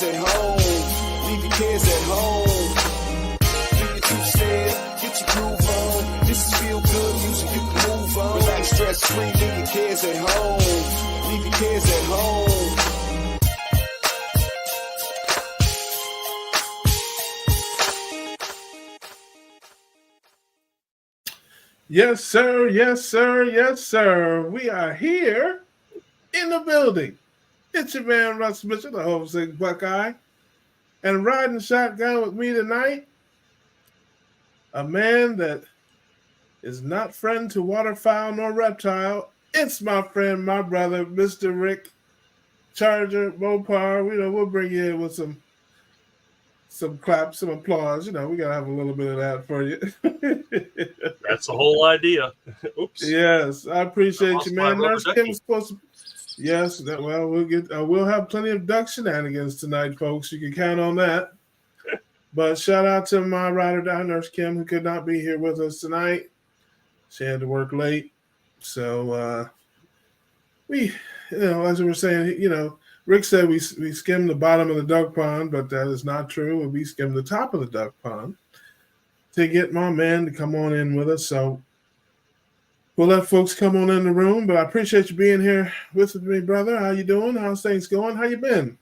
cares at home. Leave your cares at home. Do your 2 cents, get your groove on. This is feel good music, you can move on. Relax, stress free, leave your cares at home. Leave your cares at home. Yes, sir. Yes, sir. Yes, sir. We are here in the building. It's your man, Russ Mitchell, the homesick Buckeye. And riding shotgun with me tonight, a man that is not friend to waterfowl nor reptile. It's my friend, my brother, Mr. Rick Charger Mopar. We'll bring you in with some claps, some applause. We gotta have a little bit of that for you. That's the whole idea. Oops. Yes, I appreciate you, man. Nurse Kim was supposed to. Yes, we'll have plenty of duck shenanigans tonight, folks. You can count on that. But shout out to my ride or die, Nurse Kim, who could not be here with us tonight. She had to work late, so we, as we were saying, Rick said we skimmed the bottom of the duck pond, but that is not true. We skimmed the top of the duck pond to get my man to come on in with us. So we'll let folks come on in the room, but I appreciate you being here with me, brother. How you doing? How's things going? How you been?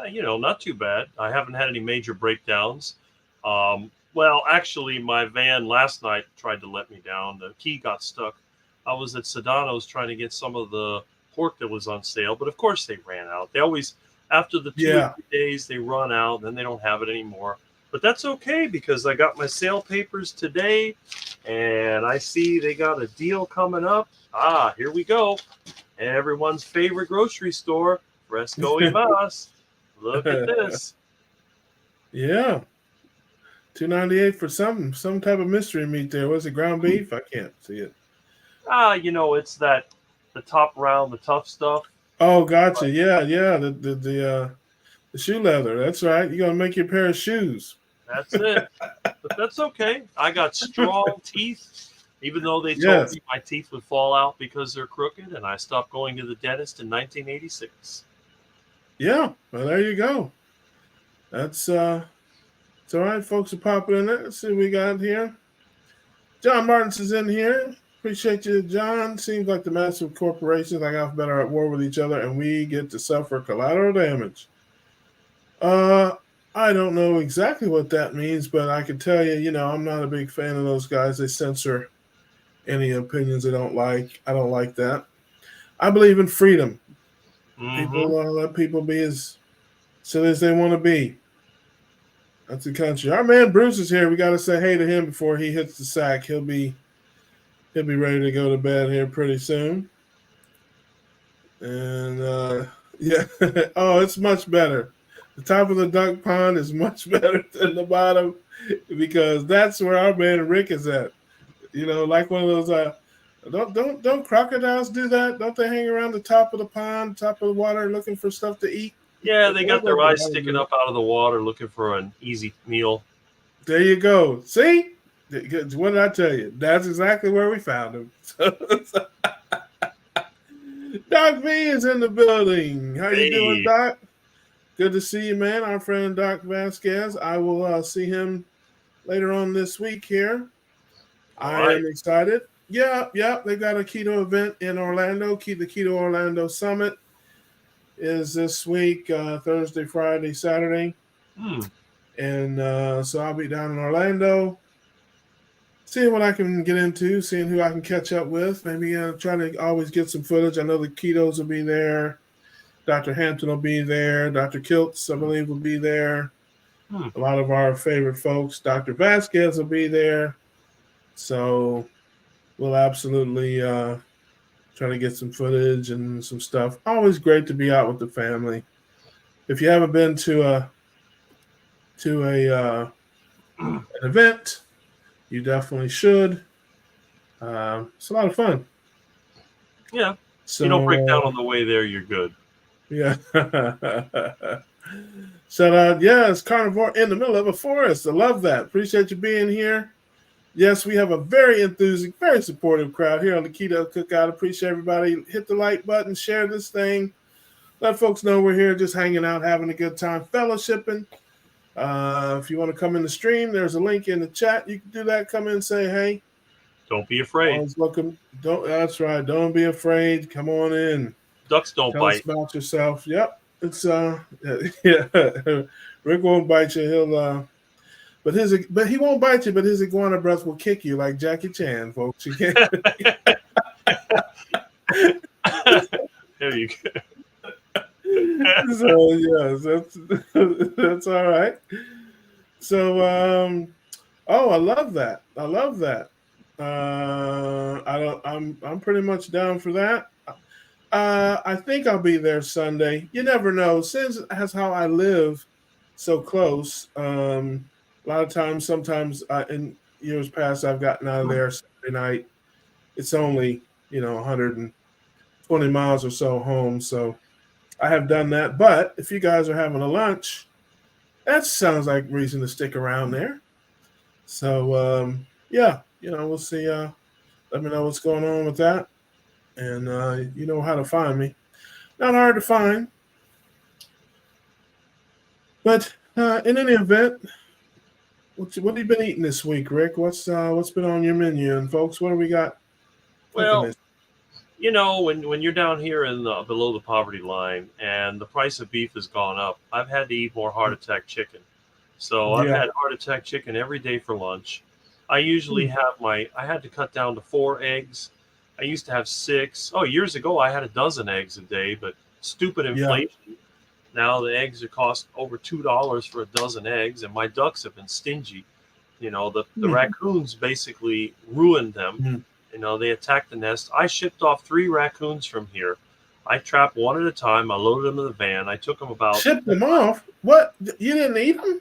Not too bad. I haven't had any major breakdowns. Well, actually, my van last night tried to let me down. The key got stuck. I was at Sedano's trying to get some of the pork that was on sale, but of course they ran out. They always, after the 2 or 3 days, they run out, then they don't have it anymore. But that's okay because I got my sale papers today, and I see they got a deal coming up. Here we go. Everyone's favorite grocery store, Fresco y Mas. Look at this. Yeah. $2.98 for some type of mystery meat there. Was it ground beef? I can't see it. It's the top round, the tough stuff. Oh, gotcha. Yeah. The shoe leather. That's right. You're gonna make your pair of shoes. That's it. But that's okay. I got strong teeth, even though they told me my teeth would fall out because they're crooked, and I stopped going to the dentist in 1986. Yeah, well, there you go. That's it's all right. Folks are popping in there. Let's see what we got here. John Martins is in here. Appreciate you, John. Seems like the massive corporations like Alphabet are at war with each other, and we get to suffer collateral damage. I don't know exactly what that means, but I can tell you, I'm not a big fan of those guys. They censor any opinions they don't like. I don't like that. I believe in freedom. Mm-hmm. People let people be as silly as they want to be. That's the country. Our man Bruce is here. We got to say hey to him before he hits the sack. He'll be ready to go to bed here pretty soon. And yeah, oh, it's much better. The top of the duck pond is much better than the bottom because that's where our man Rick is at. Like one of those. Don't crocodiles do that? Don't they hang around the top of the pond, top of the water, looking for stuff to eat? Yeah, they got their eyes sticking up out of the water, looking for an easy meal. There you go. See, what did I tell you? That's exactly where we found him. Doc V is in the building. How you doing, Doc? Good to see you, man. Our friend Doc Vasquez. I will see him later on this week here. I am excited. Yeah. They got a keto event in Orlando. The Keto Orlando Summit is this week, Thursday, Friday, Saturday. And so I'll be down in Orlando, seeing what I can get into, seeing who I can catch up with. Maybe try to always get some footage. I know the Ketos will be there. Dr. Hampton will be there. Dr. Kiltz, I believe, will be there. A lot of our favorite folks. Dr. Vasquez will be there. So we'll absolutely try to get some footage and some stuff. Always great to be out with the family. If you haven't been to an event, you definitely should. It's a lot of fun. Yeah. So, you don't break down on the way there, you're good. Yeah. Shout out. Yeah, it's carnivore in the middle of a forest. I love that. Appreciate you being here. Yes, we have a very enthusiastic, very supportive crowd here on the Keto Cookout. Appreciate everybody. Hit the like button, share this thing. let folks know we're here just hanging out, having a good time, fellowshipping. If you want to come in the stream, there's a link in the chat. You can do that. Come in, say hey. Don't be afraid. Always welcome. That's right. Don't be afraid. Come on in. Ducks don't Tell bite. us about yourself. Yep. It's yeah. Rick won't bite you. But he won't bite you. But his iguana breath will kick you like Jackie Chan, folks. You can't. There you go. So yes, that's all right. So I love that. I'm pretty much down for that. I think I'll be there Sunday. You never know. Since that's how I live so close. A lot of times, sometimes in years past, I've gotten out of there Saturday night. It's only 120 miles or so home, so I have done that. But if you guys are having a lunch, that sounds like reason to stick around there. So yeah, we'll see. Let me know what's going on with that, and you know how to find me. Not hard to find, but in any event, what have you been eating this week, Rick? What's been on your menu, and folks, what do we got? Well, when you're down here in below the poverty line and the price of beef has gone up, I've had to eat more heart attack chicken. So I've had heart attack chicken every day for lunch. I usually I had to cut down to 4 eggs. I used to have 6. Oh, years ago I had a dozen eggs a day, but stupid inflation. Yeah. Now the eggs are cost over $2 for a dozen eggs, and my ducks have been stingy. The raccoons basically ruined them. They attacked the nest. I shipped off 3 raccoons from here. I trapped one at a time. I loaded them in the van. I took them about... Shipped them off? What? You didn't eat them?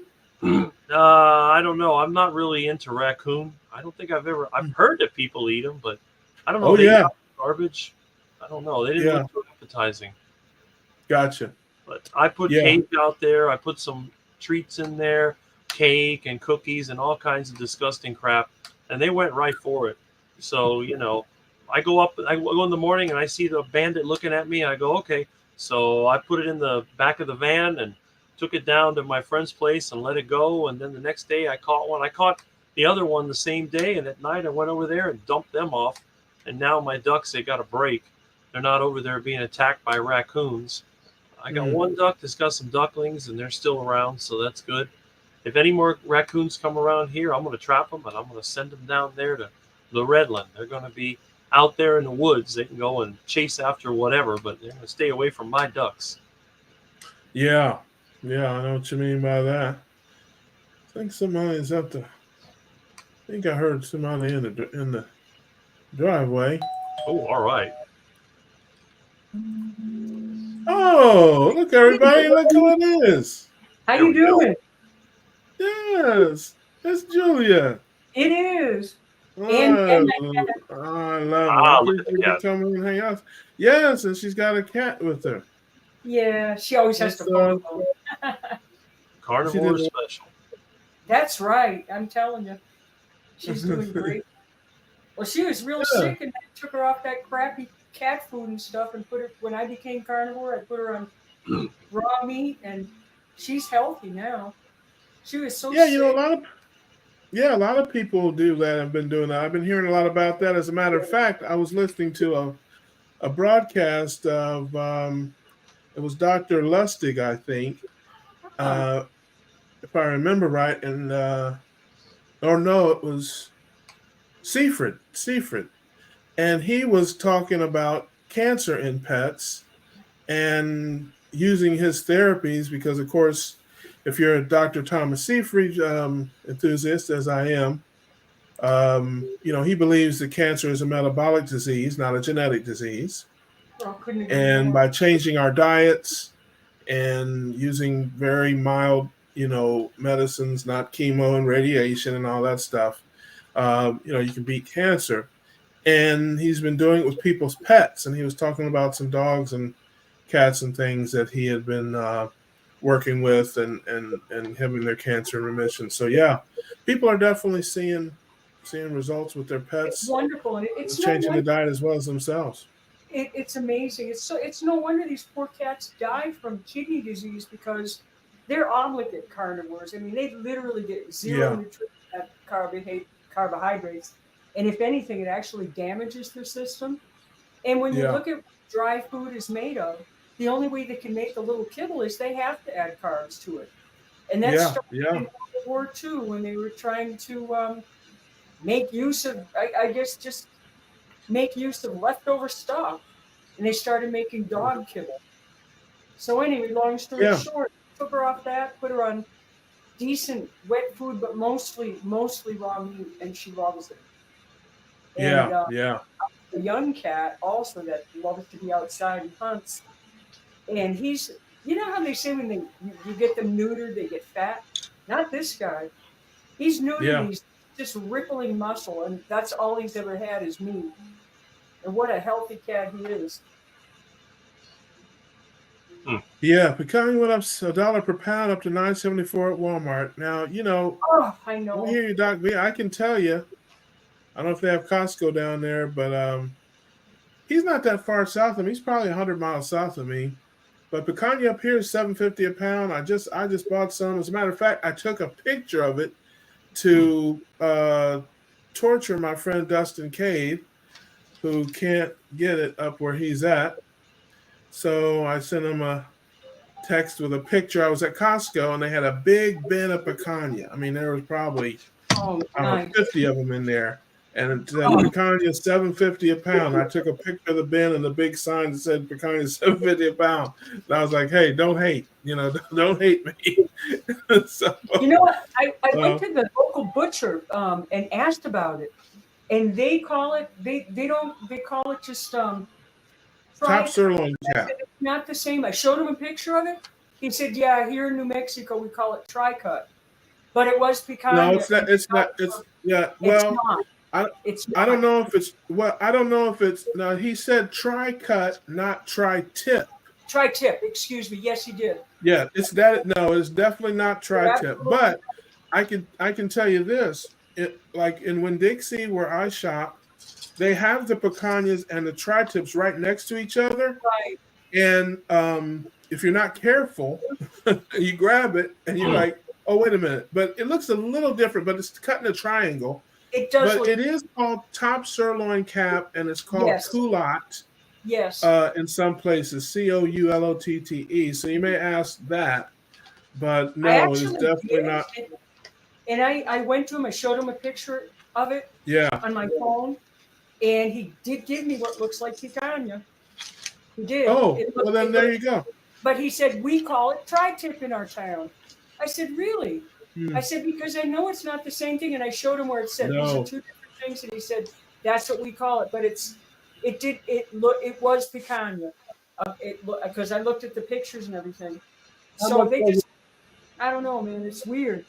I don't know. I'm not really into raccoon. I don't think I've heard that people eat them, but I don't know. Oh, yeah. Garbage. I don't know. They didn't look too appetizing. Gotcha. But I put cake out there. I put some treats in there, cake and cookies and all kinds of disgusting crap, and they went right for it. So, I go in the morning and I see the bandit looking at me. I go, okay. So I put it in the back of the van and took it down to my friend's place and let it go. And then the next day I caught one. I caught the other one the same day. And at night I went over there and dumped them off. And now my ducks, they got a break. They're not over there being attacked by raccoons. I got one duck that's got some ducklings and they're still around. So that's good. If any more raccoons come around here, I'm going to trap them and I'm going to send them down there to the Redland. They're going to be out there in the woods. They can go and chase after whatever, but they're going to stay away from my ducks. Yeah, I know what you mean by that. I think somebody's up there. I think I heard somebody in the driveway. Oh, all right. Oh, look, everybody! Look who it is. How you doing? Yes, it's Julia. It is. I love it. You come and hang out. Yes, and she's got a cat with her. Yeah, she always has to follow. Carnivore special. That's right. I'm telling you. She's doing great. Well, she was real sick, and I took her off that crappy cat food and stuff and put her, when I became carnivore, I put her on raw meat, and she's healthy now. She was so sick. A lot of people do that. I've been doing that. I've been hearing a lot about that. As a matter of fact, I was listening to a broadcast of it was Dr. Lustig, I think, if I remember right, and it was Seaford, and he was talking about cancer in pets and using his therapies because, of course, if you're a Dr. Thomas Seyfried enthusiast, as I am, he believes that cancer is a metabolic disease, not a genetic disease. And by changing our diets and using very mild, medicines, not chemo and radiation and all that stuff, you can beat cancer. And he's been doing it with people's pets. And he was talking about some dogs and cats and things that he had been working with and having their cancer in remission. So yeah, people are definitely seeing results with their pets. It's wonderful. And it's changing the diet as well as themselves. it's amazing. It's no wonder these poor cats die from kidney disease because they're obligate carnivores. I mean, they literally get zero Yeah. nutrition carbohydrates, and if anything, it actually damages their system. And when you Yeah. look at what dry food is made of, the only way they can make the little kibble is they have to add carbs to it. And that Yeah. started Yeah. in World War II when they were trying to make use of, I guess, just make use of leftover stuff. And they started making dog kibble. So anyway, long story Yeah. short, took her off that, put her on decent wet food, but mostly raw meat, and she loves it. And Yeah. Yeah. a young cat also that loves to be outside and hunts. And he's, you know how they say when you get them neutered, they get fat? Not this guy. He's neutered, Yeah. he's just rippling muscle, and that's all he's ever had is meat. And what a healthy cat he is. Yeah. Pecan went up $1 per pound up to $9.74 at Walmart. Now, you know, Oh, I know. we hear you, Doc V. I can tell you. I don't know if they have Costco down there, but he's not that far south of me. He's probably 100 miles south of me. But picanha up here is $7.50 a pound. I just bought some. As a matter of fact, I took a picture of it to torture my friend Dustin Cade, who can't get it up where he's at. So I sent him a text with a picture. I was at Costco and they had a big bin of picanha. I mean, there was probably Nice. 50 of them in there. And it said picanha $7.50 a pound. I took a picture of the bin and the big sign that said picanha $7.50 a pound. And I was like, hey, don't hate. You know, don't hate me. So, you know what? I went to the local butcher and asked about it. And they call it they call it just top sirloin cap. It's not the same. I showed him a picture of it. He said, yeah, here in New Mexico we call it tri-cut. But it was picanha. No, it's not. It's not. It's yeah. Well, it's I don't know if it's well. I don't know if it's. No, he said tri-cut, not tri-tip. Tri-tip. Excuse me. Yes, he did. Yeah, it's that. No, it's definitely not tri-tip. Absolutely. But I can tell you this. Like in Winn-Dixie, where I shop, they have the picanhas and the tri-tips right next to each other. Right. And if you're not careful, you grab it and you're like, oh, wait a minute. But it looks a little different, but it's cut in a triangle. It does. But it is called top sirloin cap, and it's called culotte. Yes. In some places, COULOTTE. So you may ask that, but no, it's definitely not. And I went to him. I showed him a picture of it. Yeah. On my phone, and he did give me what looks like picanha. He did. Oh, well then there you go. But he said we call it tri-tip in our town. I said, really? I said, because I know it's not the same thing. And I showed him where it said these are two different things. And he said, that's what we call it. But it was picanha. Because I looked at the pictures and everything. So they just, I don't know, man. It's weird.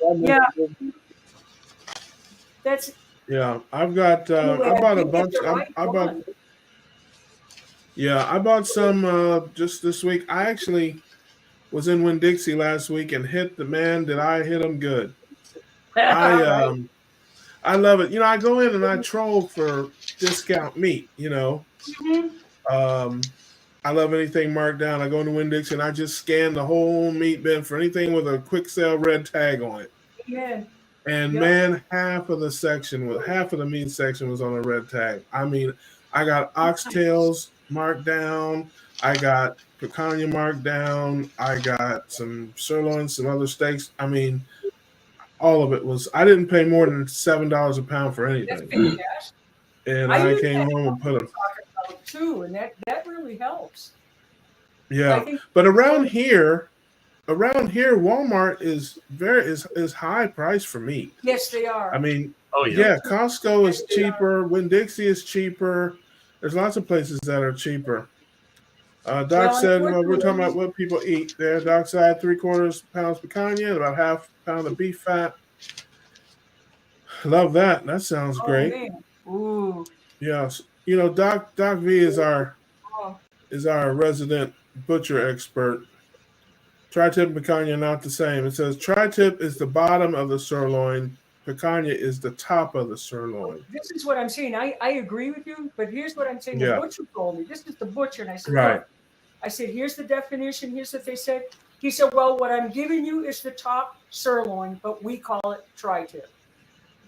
Yeah. That's. Yeah, I've got. I bought a bunch. I bought some just this week. I actually was in Winn-Dixie last week and hit the man. Did I hit him good? I love it. You know, I go in and I troll for discount meat. You know, I love anything marked down. I go into Winn-Dixie and I just scan the whole meat bin for anything with a quick sale red tag on it. Yeah. And man, half of the meat section was on a red tag. I mean, I got oxtails marked down. I got picanha marked down. I got some sirloin, some other steaks. I mean, all of it was. I didn't pay more than $7 a pound for anything. And I came home and put them. Too, and that really helps. Yeah, but around here, Walmart is high price for meat. Yes, they are. I mean, Costco is cheaper. Winn-Dixie is cheaper. There's lots of places that are cheaper. Doc said we're talking about what people eat there. Doc said 3/4 pounds picanha, about half pound of beef fat. Love that. That sounds great. Man. Ooh. Yes, you know, Doc V is our resident butcher expert. Tri-tip and picanha are not the same. It says tri-tip is the bottom of the sirloin, picanha is the top of the sirloin. This is what I'm saying. I agree with you, but here's what I'm saying. The Yeah. butcher told me. This is the butcher, and I said, Right. look. I said, here's the definition. Here's what they said. He said, well, what I'm giving you is the top sirloin, but we call it tri-tip.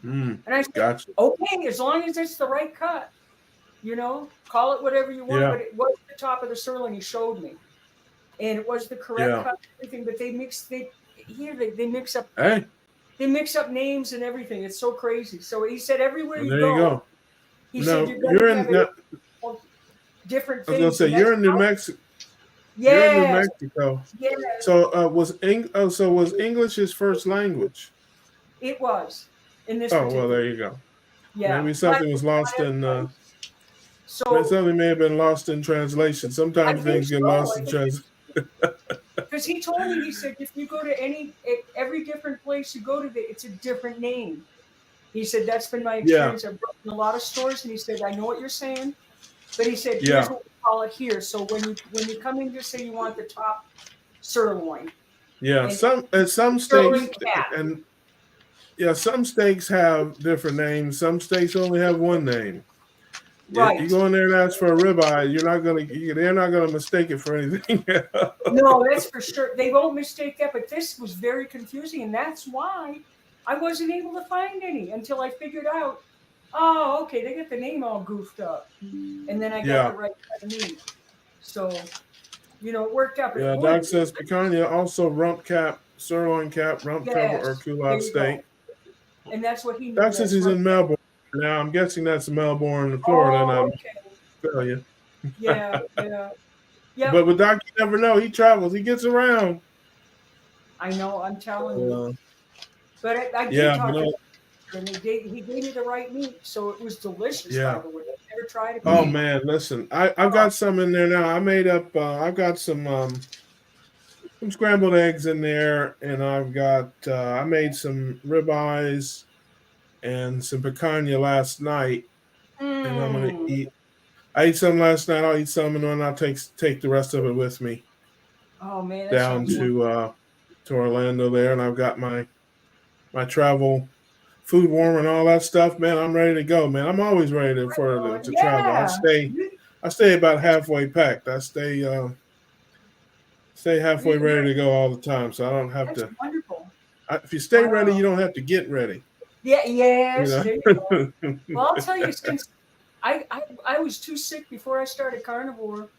And I said, Gotcha. okay, as long as it's the right cut, call it whatever you want. Yeah. But it was the top of the sirloin. He showed me, and it was the correct Yeah. cut. And everything, but they mix up. Hey, They mix up names and everything. It's so crazy. So he said, everywhere well, you there you go. he No, said you're in. different I was things. gonna say and you're in New that's- Mexico. Yes, You're in New Mexico. yes, So was English his first language? it was in this. Oh well, particular- there you go. Yeah, Maybe something was lost in. So Something may have been lost in translation. Sometimes I think things get so. lost I in think translation. because he told me, he said, if you go to every different place you go to, it's a different name. He said, that's been my experience. I've worked in a lot of stores, and he said, I know what you're saying, but he said, here's what we call it here. So when you come in, just say you want the top sirloin. Yeah, And some sirloin steaks cat. and some steaks have different names. Some steaks only have one name. Right. You go in there and ask for a ribeye, they're not gonna mistake it for anything. No, that's for sure. They won't mistake that, but this was very confusing, and that's why I wasn't able to find any until I figured out, oh, okay, they got the name all goofed up. And then I got the right kind of meat. So, it worked out. Yeah, Doc says picanha, also rump cap, sirloin cap, rump cover, or culotte steak. Go. And that's what he knew. Doc says he's in Melbourne. Now I'm guessing that's Melbourne, Florida. Oh, and okay. tell you. Yeah. But with Doc, you never know. He travels. He gets around. I know. I'm telling you. But I did talk to him, and he gave me the right meat, so it was delicious. Yeah. By the way, I never tried it. Oh man, listen, I've got some in there now. I made up. I've got some scrambled eggs in there, and I've got. I made some ribeyes and some picanha last night, and I'm gonna eat. I ate some last night. I'll eat some, and then I'll take the rest of it with me. Oh man, down to Orlando there, and I've got my travel food warmer and all that stuff. Man, I'm ready to go. Man, I'm always ready to travel. I stay about halfway packed. I stay halfway ready to go all the time, so I don't have to. Wonderful. If you stay ready, you don't have to get ready. Yeah. Yes. You There you go. Well, I'll tell you, since I was too sick before I started carnivore.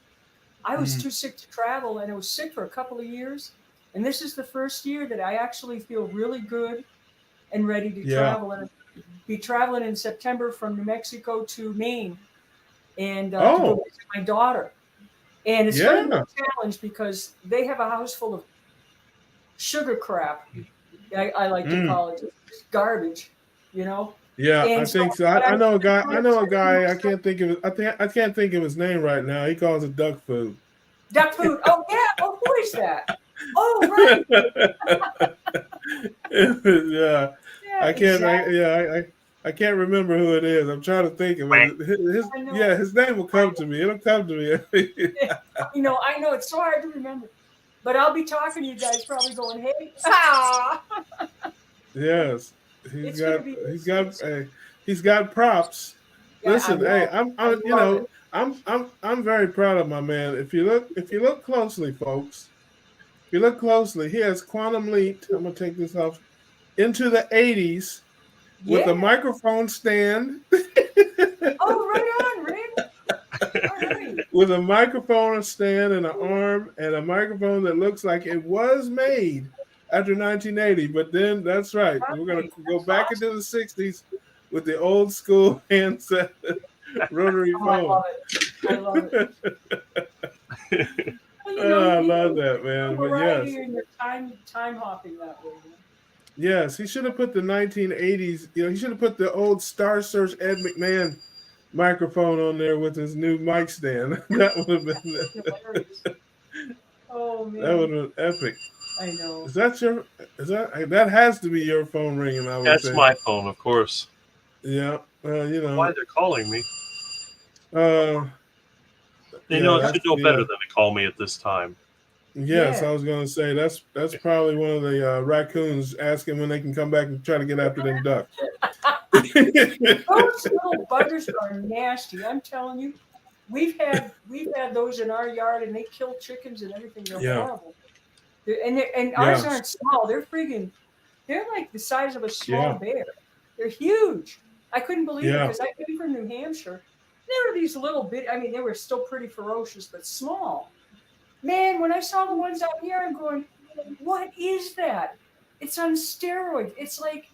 I was too sick to travel, and I was sick for a couple of years. And this is the first year that I actually feel really good and ready to travel. And I'll be traveling in September from New Mexico to Maine, and to go visit my daughter. And it's going to be a challenge because they have a house full of sugar crap. I like to call it just garbage, Yeah, and I think so. I know a guy. I can't think of it. I can't think of his name right now. He calls it duck food. Duck food. Oh yeah. Oh, who is that? Oh right. Yeah. I can't. Exactly. I can't remember who it is. I'm trying to think of it. His name will come to me. It'll come to me. I know. It's so hard to remember. But I'll be talking to you guys, probably going, "Hey, Yes, he's got props. Yeah, Listen, hey, I'm very proud of my man. If you look closely, folks, if you look closely, he has quantum leaped. I'm gonna take this off into the 80s with a microphone stand. Oh, right on, Rick. Right. With a microphone stand and an arm and a microphone that looks like it was made after 1980. But then that's right. We're going to go back into the 60s with the old school handset rotary phone. I love it. I love that, man. But yes. You're time hopping that way. Yes, he should have put the 1980s, he should have put the old Star Search Ed McMahon microphone on there with his new mic stand. That would have been Oh man. That would have been epic. I know. That has to be your phone ringing, I would say. That's my phone, of course. Yeah. Why they're calling me. They should know better than to call me at this time. Yes, Yeah. I was going to say that's probably one of the raccoons asking when they can come back and try to get after them ducks. Those little buggers are nasty. I'm telling you. We've had those in our yard, and they kill chickens and everything. They're Yeah, horrible. And ours yeah, aren't small. They're like the size of a small yeah, bear. They're huge. I couldn't believe it yeah, because I came from New Hampshire. They were these little bit. I mean, they were still pretty ferocious, but small. Man, when I saw the ones out here, I'm going, what is that? It's on steroids. It's like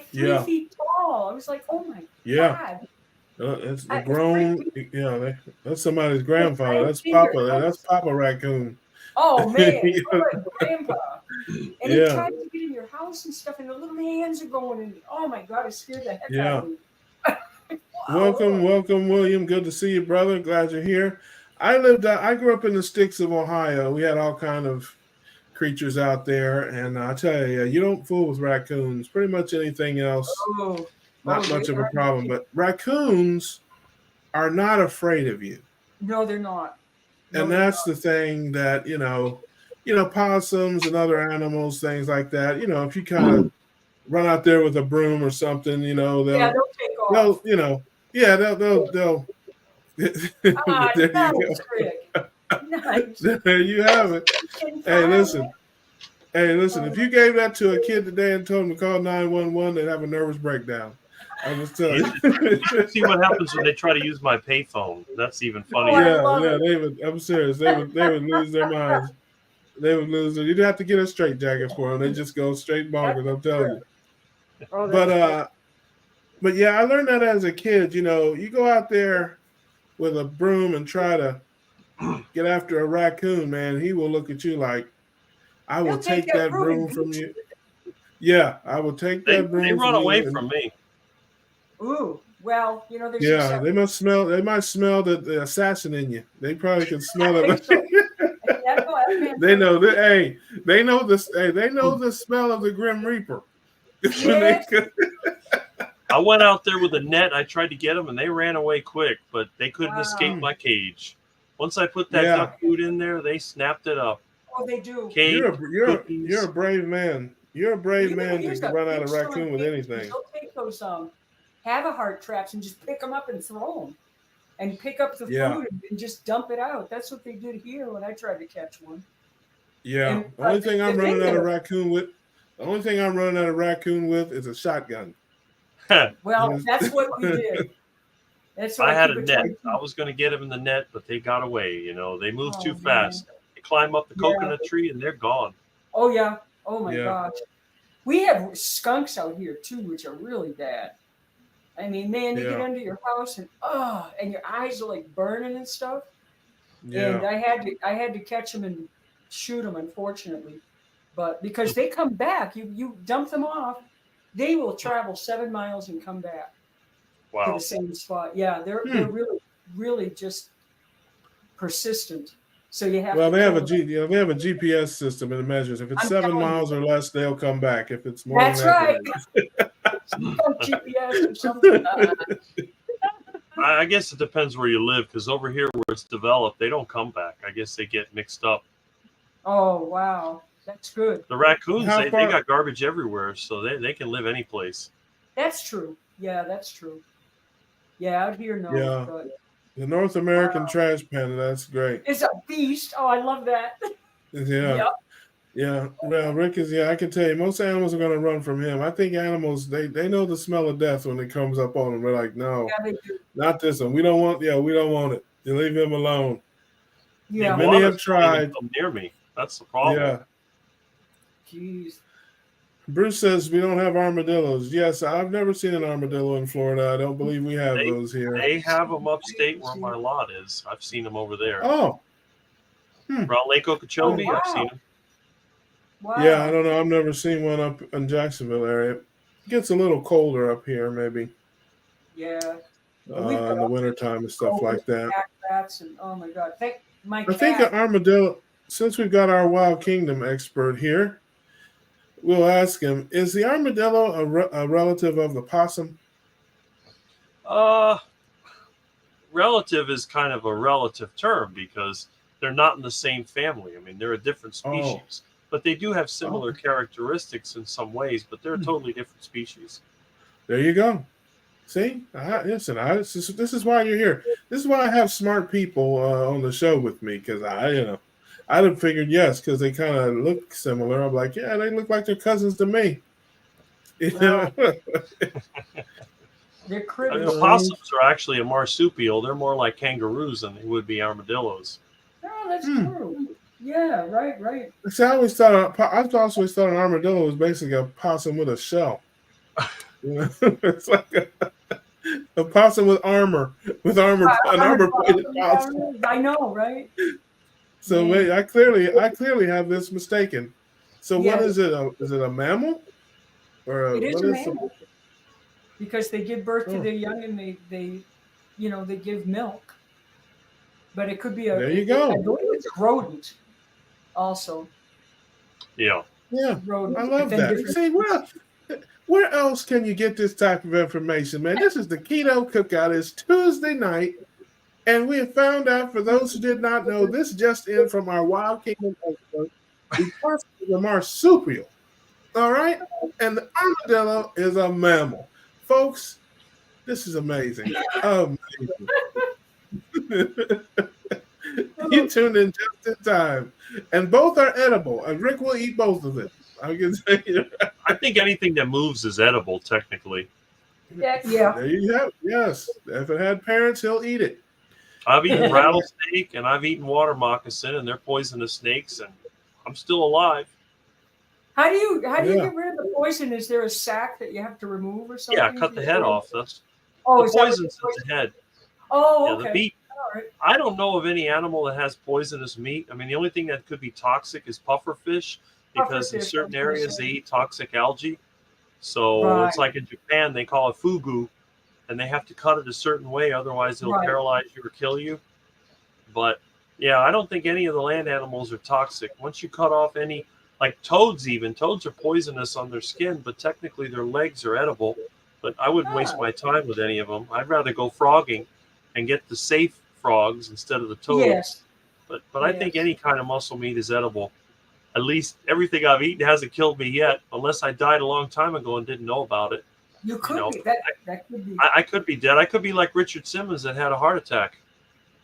three yeah, feet tall. I was like, oh my yeah. god. It's the It freaked grown. me. That's somebody's They grandfather. climbed That's in your Papa. That's house. Papa Raccoon. Oh man, Yeah, oh my grandpa. And he yeah, tried to get in your house and stuff, and the little hands are going in. Oh my god, it scared the heck out yeah. of me. Welcome, Wow. welcome, William. Good to see you, brother. Glad you're here. I grew up in the sticks of Ohio. We had all kind of creatures out there, and I tell you, you don't fool with raccoons. Pretty much anything else, Oh, not they much of a are. problem. But raccoons are not afraid of you, No, they're not. and No, they're that's not. the thing that possums and other animals, things like that. If you kind of run out there with a broom or something, Yeah, they'll they'll take they'll off. yeah, they'll Ah, there you nice, go. Rick. Nice. There you have it. Can Hey, file listen. Hey, listen. If it. you gave that to a kid today and told him to call 911, they'd have a nervous breakdown. I just tell You you. should see what happens when they try to use my payphone. That's even Oh, I funnier. love Yeah. it. They would. I'm serious. They would lose their minds. They would lose it. You'd have to get a straight jacket for them. They just go straight That's bonkers. I'm telling true. you. Oh, But that's true. but yeah, I learned that as a kid. You go out there with a broom and try to get after a raccoon, man. He will look at you like, I will They'll take take that that broom and broom beat from you. you. Yeah, I will take They that they broom run from away you. And from me. Ooh, well, there's yeah, they exceptions. must smell. They might smell the assassin in you. They probably can smell I think so. it. That man They tells know you. that. Hey, they know this. Hey, they know the smell of the Grim Reaper. When they Yes. I went out there with a net. I tried to get them, and they ran away quick, but they couldn't escape Wow. my cage. Once I put that yeah, duck food in there, they snapped it up. Oh, they do. Cake, you're cookies. a brave man. You're a brave man to Here's a run out big of strong raccoon with cages, and anything. they'll take those have-a-heart traps and just pick them up and throw them, and pick up the Yeah, food and just dump it out. That's what they did here when I tried to catch one. yeah. And The only thing the I'm thing running out of is, raccoon with. The only thing I'm running out of raccoon with is a shotgun. well, that's what we did. That's what I I had keep a it net. 22. I was going to get them in the net, but they got away. They move too Oh man. fast. They climb up the Yeah. coconut tree, and they're gone. Oh yeah. Oh my Yeah, gosh. We have skunks out here too, which are really bad. I mean, man, they get yeah, under your house and your eyes are like burning and stuff. And yeah. I had to catch them and shoot them, unfortunately. But because they come back, you dump them off, they will travel 7 miles and come back to the Wow. same spot. Yeah, they're Hmm. really just persistent. So you have Well, to kill them. they have a GPS system and it measures. If it's I'm 7 telling you, miles or less, they'll come back. If it's more than that's that, right. Some GPS or something. I guess it depends where you live, because over here where it's developed, they don't come back. I guess they get mixed up. Oh wow, that's good. The raccoons, How they far? got garbage everywhere, so they can live any place. That's true. Yeah, that's true. Yeah, out here, no. Yeah, But the North American trash panda. That's great. it's a beast. Oh, I love that. Yeah, Yep. yeah. Well, Rick is. Yeah, I can tell you, most animals are going to run from him. I think animals they know the smell of death when it comes up on them. They're like, no, Yeah, they do. not this one. We don't want. Yeah, we don't want it. You leave him alone. The Yeah. Many have iguanas don't even tried. come near me. That's the problem. Yeah. Jeez. Bruce says we don't have armadillos. Yes, I've never seen an armadillo in Florida. I don't believe we have They those here. they have them upstate where my lot is. I've seen them over there. Oh, Around Lake Okeechobee, Oh, I've wow. seen them. Wow. yeah. I don't know. I've never seen one up in Jacksonville area. It gets a little colder up here, maybe Yeah. in the wintertime and stuff like that. Cat rats and oh my god. My I think an cat. armadillo. Since we've got our Wild Kingdom expert here, we'll ask him: is the armadillo a relative of the possum? Relative is kind of a relative term because they're not in the same family. I mean, they're a different species, but they do have similar characteristics in some ways, but they're a totally different species. There you go. See, listen, this is why you're here. This is why I have smart people on the show with me, because I'd have figured yes, because they kind of look similar. I'm like, yeah, they look like they're cousins to me. Well, they're I critters. mean, opossums are actually a marsupial. They're more like kangaroos than they would be armadillos. Oh, that's true. Yeah, right. See, I always thought an armadillo was basically a possum with a shell. It's like a possum with armor, an armor-plated possum. I know, right? So wait, I clearly have this mistaken. So what is it? Is it a mammal? Or it is a mammal. Because they give birth to their young and they give milk. But it could be there you go. I believe it's a rodent also. Yeah. Rodent. I love that. See, where else can you get this type of information, man? This is the Keto Cookout. It's Tuesday night, and we have found out, for those who did not know, this just in from our Wild Kingdom expert, the possum is a marsupial. All right? And the armadillo is a mammal. Folks, this is amazing. Amazing. You tuned in just in time. And both are edible. And Rick will eat both of them. I can say I think anything that moves is edible, technically. Yeah. There you have it. Yes. If it had parents, he'll eat it. I've eaten rattlesnake and I've eaten water moccasin, and they're poisonous snakes, and I'm still alive. How do you get rid of the poison? Is there a sac that you have to remove or something? Yeah, cut the head off. That's the poison's in the head. Oh, okay. The meat. Right. I don't know of any animal that has poisonous meat. I mean, the only thing that could be toxic is pufferfish, because in certain areas they eat toxic algae. So it's like in Japan, they call it fugu, and they have to cut it a certain way, otherwise it'll paralyze you or kill you. But yeah, I don't think any of the land animals are toxic. Once you cut off any, like toads are poisonous on their skin, but technically their legs are edible. But I wouldn't waste my time with any of them. I'd rather go frogging and get the safe frogs instead of the toads. Yes. But I think any kind of muscle meat is edible. At least everything I've eaten hasn't killed me yet, unless I died a long time ago and didn't know about it. You could be. That could be. I could be dead. I could be like Richard Simmons that had a heart attack.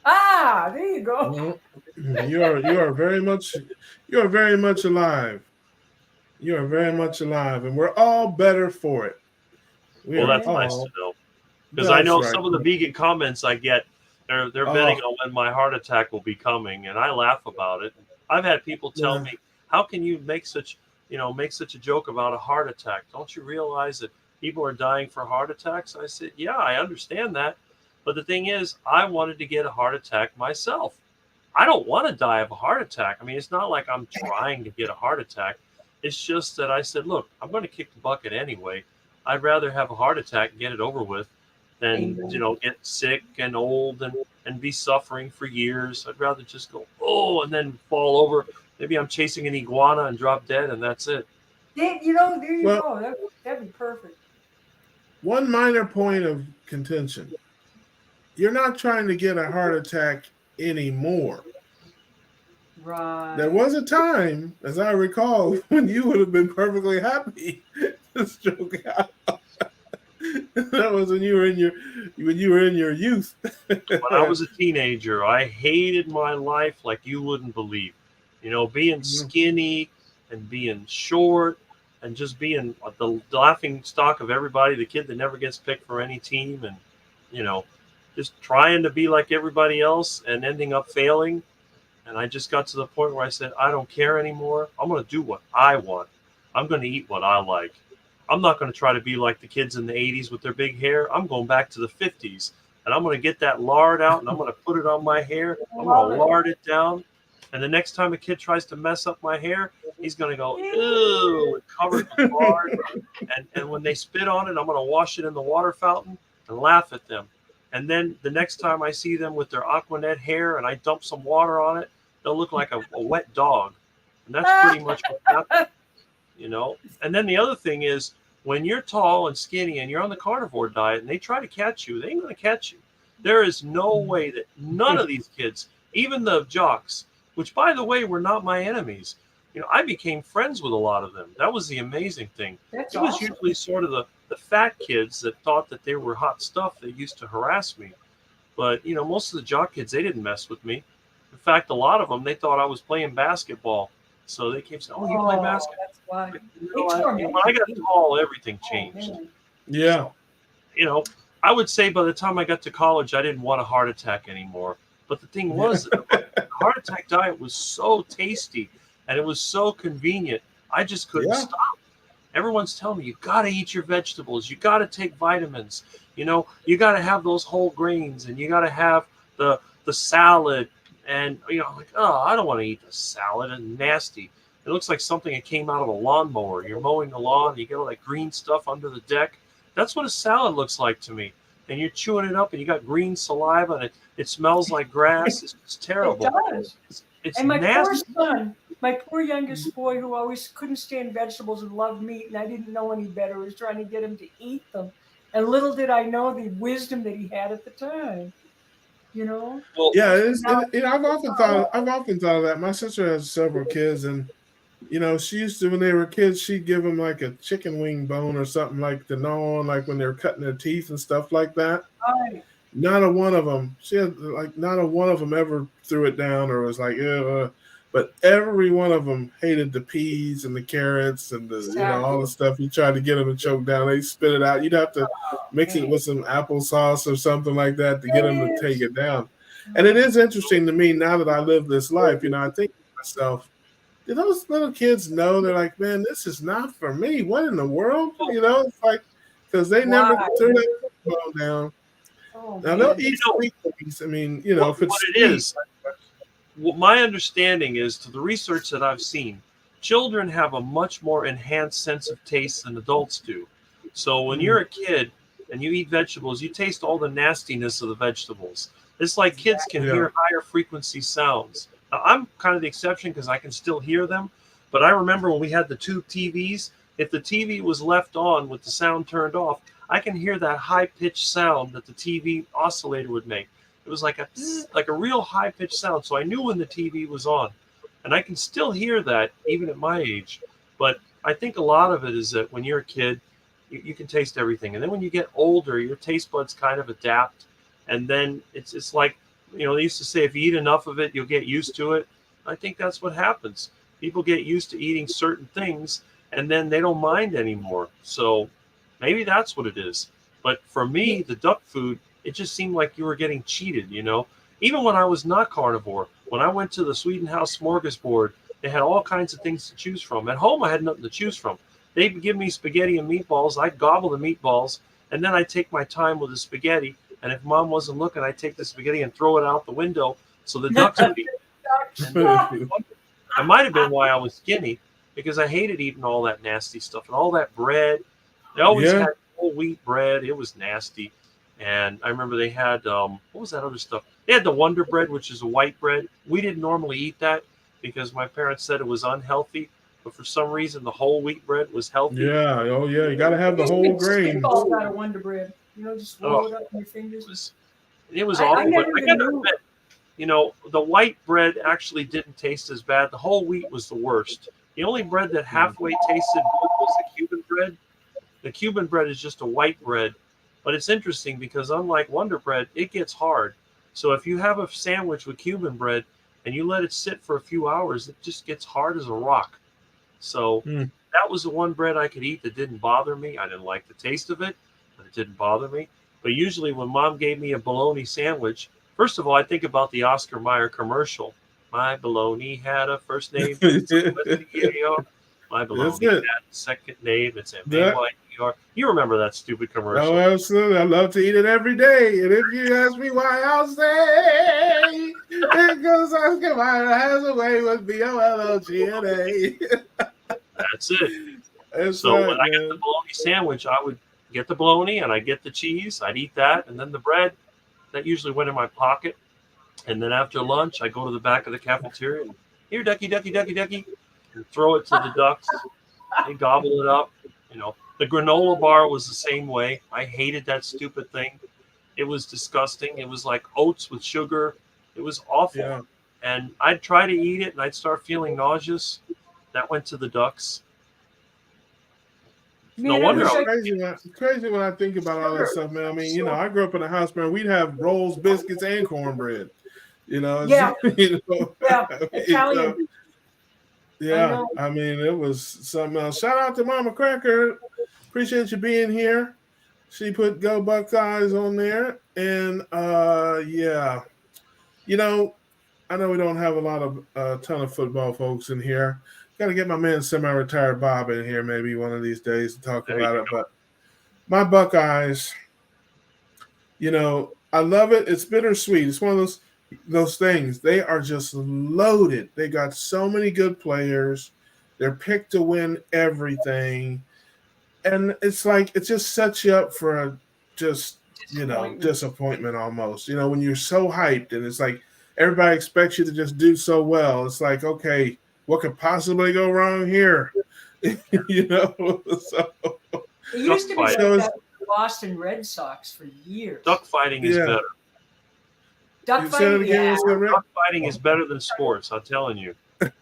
Ah, there you go. You are very much alive. You are very much alive, and we're all better for it. That's nice to know, because I know some of the vegan comments I get, they're betting on when my heart attack will be coming, and I laugh about it. I've had people tell me, "How can you make such a joke about a heart attack? Don't you realize that people are dying for heart attacks?" I said, "Yeah, I understand that, but the thing is, I wanted to get a heart attack myself. I don't want to die of a heart attack. I mean, it's not like I'm trying to get a heart attack. It's just that I said, look, I'm going to kick the bucket anyway. I'd rather have a heart attack and get it over with than, get sick and old and be suffering for years. I'd rather just go, and then fall over. Maybe I'm chasing an iguana and drop dead, and that's it." There you go. That'd be perfect. One minor point of contention. You're not trying to get a heart attack anymore. Right. There was a time, as I recall, when you would have been perfectly happy to stroke out. That was when you were in your youth. When I was a teenager, I hated my life like you wouldn't believe. Being skinny and being short and just being the laughing stock of everybody, the kid that never gets picked for any team, and just trying to be like everybody else and ending up failing. And I just got to the point where I said, I don't care anymore. I'm going to do what I want. I'm going to eat what I like. I'm not going to try to be like the kids in the 80s with their big hair. I'm going back to the 50s, and I'm going to get that lard out, and I'm going to put it on my hair. I'm going to lard it down. And the next time a kid tries to mess up my hair, he's going to go, ew, and cover it with lard. And when they spit on it, I'm going to wash it in the water fountain and laugh at them. And then the next time I see them with their Aquanet hair and I dump some water on it, they'll look like a wet dog. And that's pretty much what happened, And then the other thing is, when you're tall and skinny and you're on the carnivore diet and they try to catch you, they ain't going to catch you. There is no way that none of these kids, even the jocks, which, by the way, were not my enemies. I became friends with a lot of them. That was the amazing thing. That's It was awesome. usually sort of the fat kids that thought that they were hot stuff that used to harass me. But, most of the jock kids, they didn't mess with me. In fact, a lot of them, they thought I was playing basketball. So they kept saying, "Oh, you play basketball?" That's why. When I got tall, everything changed. Yeah. So, I would say by the time I got to college, I didn't want a heart attack anymore. But the thing was, the heart attack diet was so tasty and it was so convenient. I just couldn't stop. Everyone's telling me, you got to eat your vegetables. You got to take vitamins. You got to have those whole grains, and you got to have the salad. And, like, oh, I don't want to eat the salad. It's nasty. It looks like something that came out of a lawnmower. You're mowing the lawn, and you get all that green stuff under the deck. That's what a salad looks like to me. And you're chewing it up, and you got green saliva, and it smells like grass. It's terrible. It does. It's And my nasty. poor son, my poor youngest boy, who always couldn't stand vegetables and loved meat, and I didn't know any better, was trying to get him to eat them. And little did I know the wisdom that he had at the time. Well, yeah, I've often thought of that. My sister has several kids, and she used to, when they were kids, she'd give them like a chicken wing bone or something like to gnaw on, like when they were cutting their teeth and stuff like that. Right. Not a one of them. She had not a one of them ever threw it down or was like, but every one of them hated the peas and the carrots and the all the stuff you tried to get them to choke down. They spit it out. You'd have to mix it with some applesauce or something like that to get them to take it down. And it is interesting to me now that I live this life. I think to myself, do those little kids know? They're like, man, this is not for me. What in the world? It's like, because they never threw that bone down. Now they'll eat sweet things. I mean, if it's what it is. What my understanding is, to the research that I've seen, children have a much more enhanced sense of taste than adults do. So when you're a kid and you eat vegetables, you taste all the nastiness of the vegetables. It's like kids can hear higher frequency sounds. Now, I'm kind of the exception because I can still hear them. But I remember when we had the tube TVs, if the TV was left on with the sound turned off, I can hear that high-pitched sound that the TV oscillator would make. It was like a real high-pitched sound. So I knew when the TV was on. And I can still hear that even at my age. But I think a lot of it is that when you're a kid, you can taste everything. And then when you get older, your taste buds kind of adapt. And then it's like, they used to say if you eat enough of it, you'll get used to it. I think that's what happens. People get used to eating certain things, and then they don't mind anymore. So maybe that's what it is. But for me, the duck food, it just seemed like you were getting cheated, Even when I was not carnivore, when I went to the Swedenhouse smorgasbord, they had all kinds of things to choose from. At home, I had nothing to choose from. They'd give me spaghetti and meatballs. I'd gobble the meatballs, and then I'd take my time with the spaghetti. And if Mom wasn't looking, I'd take the spaghetti and throw it out the window so the ducks would eat it. It might have been why I was skinny, because I hated eating all that nasty stuff and all that bread. They always had whole wheat bread. It was nasty. And I remember they had, what was that other stuff? They had the Wonder Bread, which is a white bread. We didn't normally eat that because my parents said it was unhealthy. But for some reason, the whole wheat bread was healthy. Yeah. Oh, yeah. You got to have the whole grain. All out of Wonder Bread. Just roll it up in your fingers. It was awful. But I got to admit, the white bread actually didn't taste as bad. The whole wheat was the worst. The only bread that halfway tasted good was the Cuban bread. The Cuban bread is just a white bread. But it's interesting because unlike Wonder Bread, it gets hard. So if you have a sandwich with Cuban bread and you let it sit for a few hours, it just gets hard as a rock. So that was the one bread I could eat that didn't bother me. I didn't like the taste of it, but it didn't bother me. But usually when Mom gave me a bologna sandwich, first of all, I think about the Oscar Mayer commercial. My bologna had a first name. My bologna had a second name. It's M-A-Y-E-R. You remember that stupid commercial? Oh, absolutely. I love to eat it every day. And if you ask me why, I'll say it goes Oscar Mayer has a way with B-O-L-O-G-N-A. That's it. So when I get the bologna sandwich, I would get the bologna and I get the cheese. I'd eat that. And then the bread, that usually went in my pocket. And then after lunch, I go to the back of the cafeteria and here, ducky, ducky, ducky, ducky, and throw it to the ducks. They gobble it up. The granola bar was the same way. I hated that stupid thing. It was disgusting. It was like oats with sugar. It was awful. Yeah. and I'd try to eat it, and I'd start feeling nauseous. That went to the ducks. No Man, I wonder. wish I It's crazy when I think about all that stuff, man. I mean, you know, I grew up in a house, man. We'd have rolls, biscuits, and cornbread. You know, Yeah. you know, Yeah, I mean, Italian. yeah. know. I mean, it was something else. Shout out to Mama Cracker. Appreciate you being here. She put Go Buckeyes on there, and yeah, you know, I know we don't have a lot of ton of football folks in here. Got to get my man semi-retired Bob in here maybe one of these days to talk There you about it. go. But my Buckeyes, you know, I love it. It's bittersweet. It's one of those things. They are just loaded. They got so many good players. They're picked to win everything, and it's like it just sets you up for a just disappointment almost. You know, when you're so hyped and it's like everybody expects you to just do so well. It's like, okay, what could possibly go wrong here? You know, so It used to be like So that with the Boston Red Sox for years. Duck fighting is yeah. better. Duck You said it fighting, again. yeah. What's that, Rick? Duck fighting is better than sports. I'm telling you.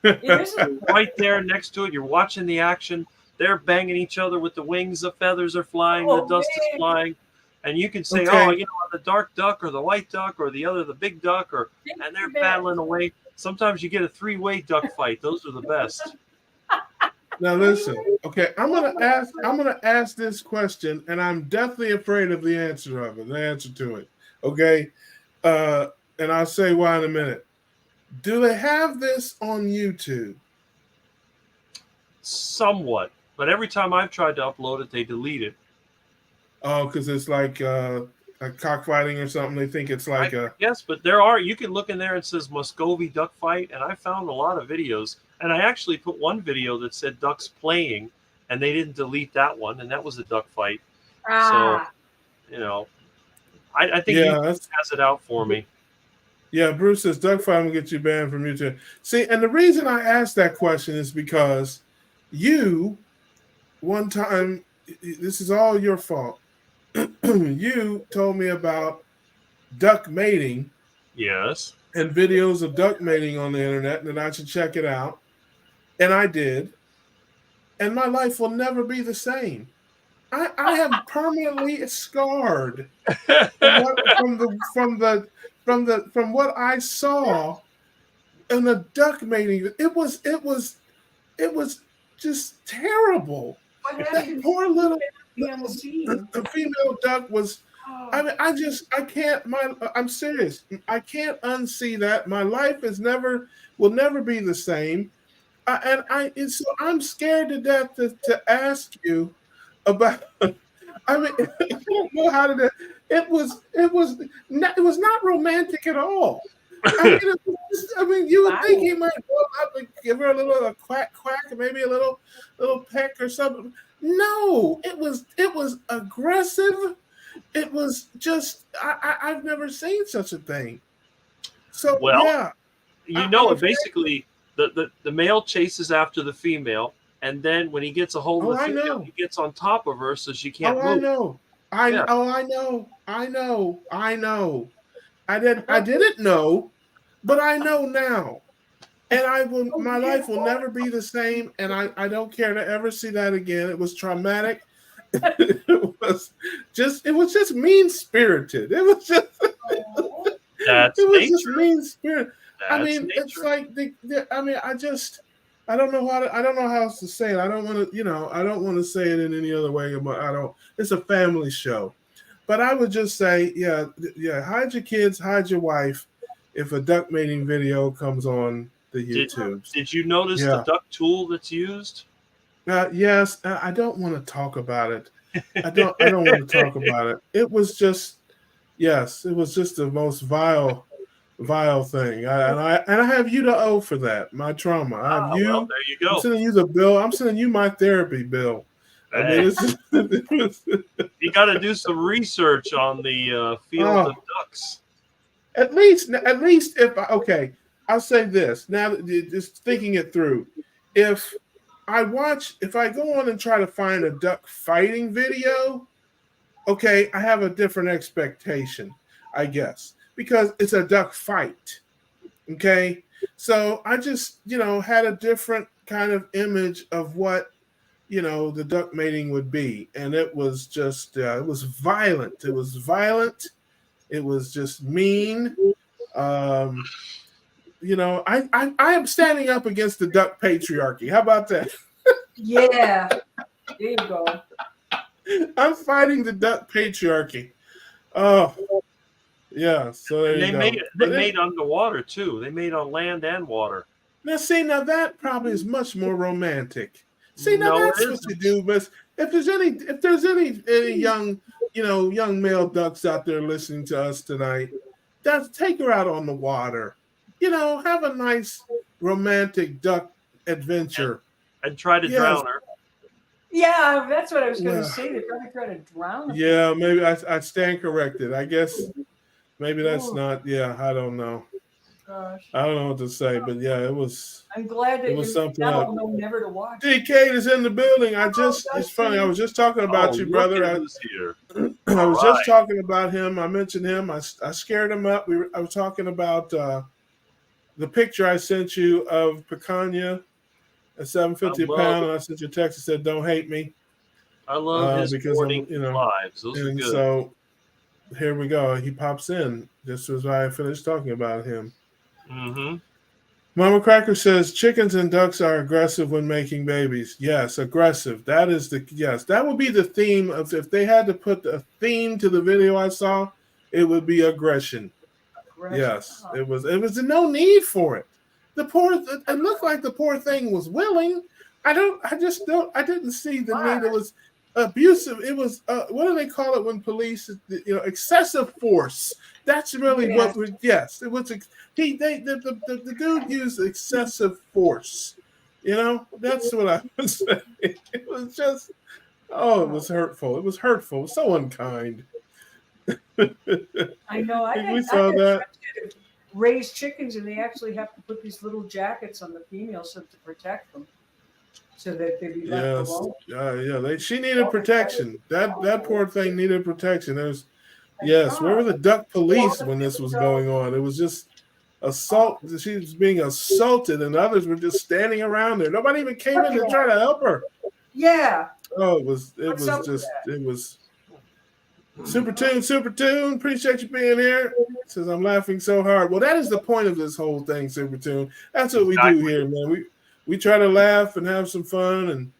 It isn't. Right there next to it, you're watching the action. They're banging each other with the wings. The feathers are flying. Oh, The dust is man. flying. And you can say, Okay. oh, you know, the dark duck or the white duck or the big duck, and they're battling away. Sometimes you get a three-way duck fight. Those are the best. Now listen, okay, I'm gonna ask this question, and I'm definitely afraid of the answer to it. Okay. And I'll say why in a minute. Do they have this on YouTube? Somewhat. But every time I've tried to upload it, they delete it. Oh, because it's like cockfighting or something. They think it's like Yes, but there are. You can look in there and it says Muscovy duck fight, and I found a lot of videos. And I actually put one video that said ducks playing, and they didn't delete that one, and that was a duck fight. Ah, So, you know, I think Yeah, YouTube has it out for me. yeah. Bruce says duck fight will get you banned from YouTube. See, and the reason I asked that question is because you one time, this is all your fault. You told me about duck mating Yes. and videos of duck mating on the internet, and that I should check it out. And I did. And my life will never be the same. I am permanently scarred from what I saw in the duck mating. It was just terrible. what That happened? poor little The the female duck was. I mean, I can't. I'm serious. I can't unsee that. My life will never be the same. So I'm scared to death to ask you about. I mean, I don't know how to. It was not romantic at all. I mean, you would think he might go up and give her a quack, maybe a little peck or something. No, it was aggressive. It was just I've never seen such a thing. So Well, yeah, you know, basically the male chases after the female, and then when he gets a hold of the female, he gets on top of her so she can't move. I know. I didn't know, but I know now. And my life will never be the same, and I don't care to ever see that again. It was traumatic. It was just mean spirited. It was just just mean spirited. I mean, it's like I don't know how else to say it. I don't want to say it in any other way. But it's a family show. But I would just say, yeah, hide your kids, hide your wife if a duck mating video comes on the YouTube. Did you notice the duck tool that's used? Yes, I don't want to talk about it. I don't want to talk about it. It was just the most vile thing. I have you to owe for that. My trauma. I have you. Well, there you go. I'm sending you the bill. I'm sending you my therapy bill. I mean, you got to do some research on the field of ducks. At least I'll say this now. Just thinking it through, if I go on and try to find a duck fighting video, okay, I have a different expectation, I guess, because it's a duck fight. Okay, So I just, had a different kind of image of what, the duck mating would be. And it was just, it was violent. It was violent. It was just mean. Um, I am standing up against the duck patriarchy. How about that? Yeah. There you go. I'm fighting the duck patriarchy. Oh, yeah. So there you go. They made underwater too. They made on land and water. Now that probably is much more romantic. See, now No, that's what you do. But if there's any young male ducks out there listening to us tonight, take her out on the water. Have a nice romantic duck adventure. And try to drown her. Yeah, that's what I was going to say. They're going to try to drown her. Yeah, maybe I stand corrected. I guess maybe that's not. Yeah, I don't know. Gosh. I don't know what to say, but yeah, it was. I'm glad that it was something now else. I'll know never to watch. DK is in the building. It's funny. I was just talking about you, brother. I was just talking about him. I mentioned him. I scared him up. I was talking about the picture I sent you of picanha at $7.50 a pound, and I sent you a text that said, "Don't hate me." I love his morning lives. Those are good. So here we go. He pops in just as I finished talking about him. Mm-hmm. Mama Cracker says chickens and ducks are aggressive when making babies. Yes, aggressive. That would be the theme of if they had to put a theme to the video I saw, it would be aggression. Yes, it was no need for it. It looked like the poor thing was willing. I didn't see the need. It was abusive. It was what do they call it when police, excessive force. That's really what was. Yes, it was. The dude used excessive force. That's what I would say. It was just, it was hurtful. It was hurtful. It was so unkind. I know. We saw that. Raise chickens, and they actually have to put these little jackets on the females to protect them, so that they be left alone. Yeah. She needed protection. That poor thing needed protection. Where were the duck police when this was going on? It was just assault. She was being assaulted, and others were just standing around there. Nobody even came in to try to help her. Yeah. Oh, it was Super Tune. Appreciate you being here. Says I'm laughing so hard. Well, that is the point of this whole thing, Super Tune. That's what we do here, man. We try to laugh and have some fun and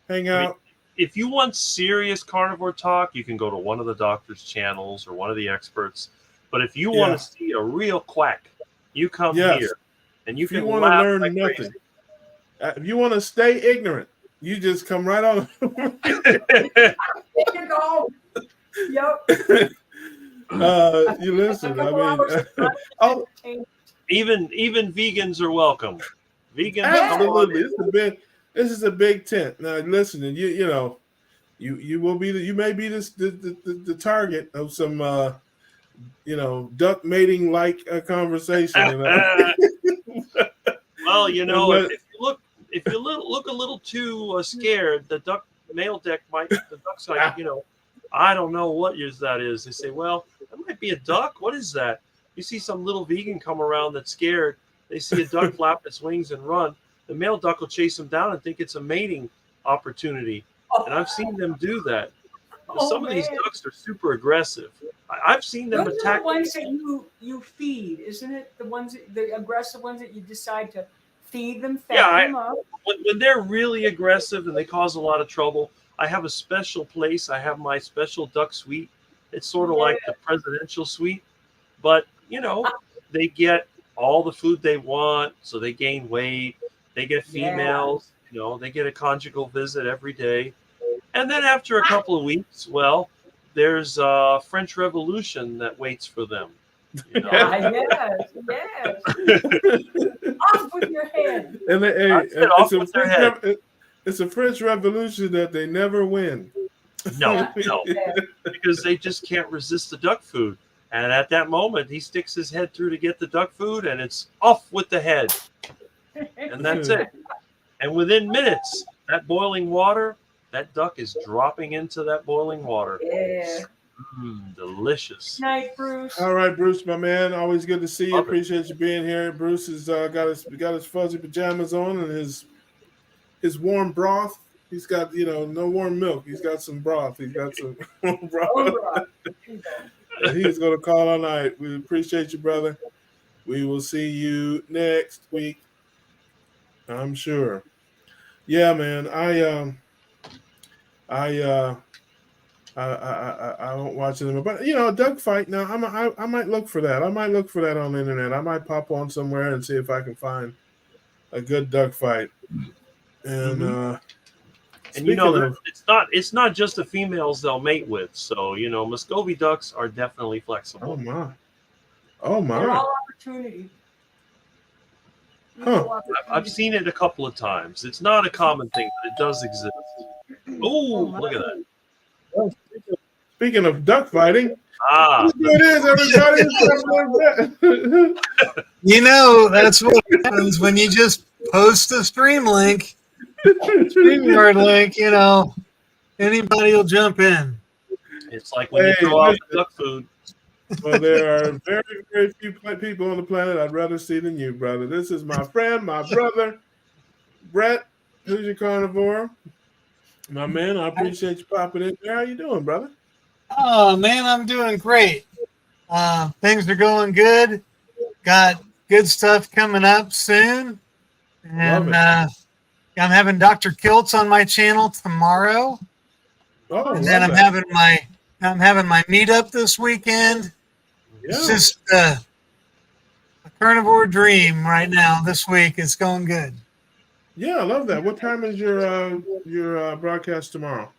hang out. If you want serious carnivore talk, you can go to one of the doctor's channels or one of the experts. But if you want to see a real quack, you come here, and you can want to learn like nothing. If you want to stay ignorant, you just come right on. Yep. You listen. Even vegans are welcome. Vegans, absolutely. This is a big tent. Now, listen, and you will be you may be the target of some duck mating like conversation. Well, if you look a little too scared, the duck's like, I don't know what that is. They say, well, that might be a duck. What is that? You see some little vegan come around that's scared. They see a duck flap its wings and run. The male duck will chase them down and think it's a mating opportunity. And I've seen them do that. Some of these ducks are super aggressive. I've seen them attack. The ones that you feed, isn't it? The aggressive ones that you decide to feed them, them up. When they're really aggressive and they cause a lot of trouble, I have a special place. I have my special duck suite. It's sort of like the presidential suite, but they get all the food they want, so they gain weight. They get females. They get a conjugal visit every day, and then after a couple of weeks, well, there's a French Revolution that waits for them. Yes. Off with your head. And it's a French Revolution that they never win. No, because they just can't resist the duck food. And at that moment, he sticks his head through to get the duck food, and it's off with the head. And that's it. And within minutes, that boiling water, that duck is dropping into that boiling water. Yeah. Delicious. Night, Bruce. All right, Bruce, my man. Always good to see you. Love it. Appreciate you being here. Bruce has got his fuzzy pajamas on and his warm broth. He's got no warm milk. He's got some broth. He's got some warm broth. He's gonna call all night. We appreciate you, brother. We will see you next week, I'm sure. Yeah, man. I won't watch it anymore. But a Doug fight now. I might look for that. I might look for that on the internet. I might pop on somewhere and see if I can find a good Doug fight. And it's not just the females they'll mate with. So Muscovy ducks are definitely flexible. Oh my! They're all opportunity. Huh. I've seen it a couple of times. It's not a common thing, but it does exist. Oh, look at that. Speaking of duck fighting, it is everybody. That's what happens when you just post a stream link, StreamYard link. Anybody will jump in. It's like when you throw out the duck food. Well, there are very, very few people on the planet I'd rather see than you, brother. This is my friend, my brother, Brett, who's your carnivore. My man, I appreciate you popping in there. How you doing, brother? Oh, man, I'm doing great. Things are going good. Got good stuff coming up soon. And I'm having Dr. Kiltz on my channel tomorrow. Oh, and then I'm having my meetup this weekend. Yeah. It's just a carnivore dream right now. This week it's going good. Yeah, I love that. What time is your broadcast tomorrow?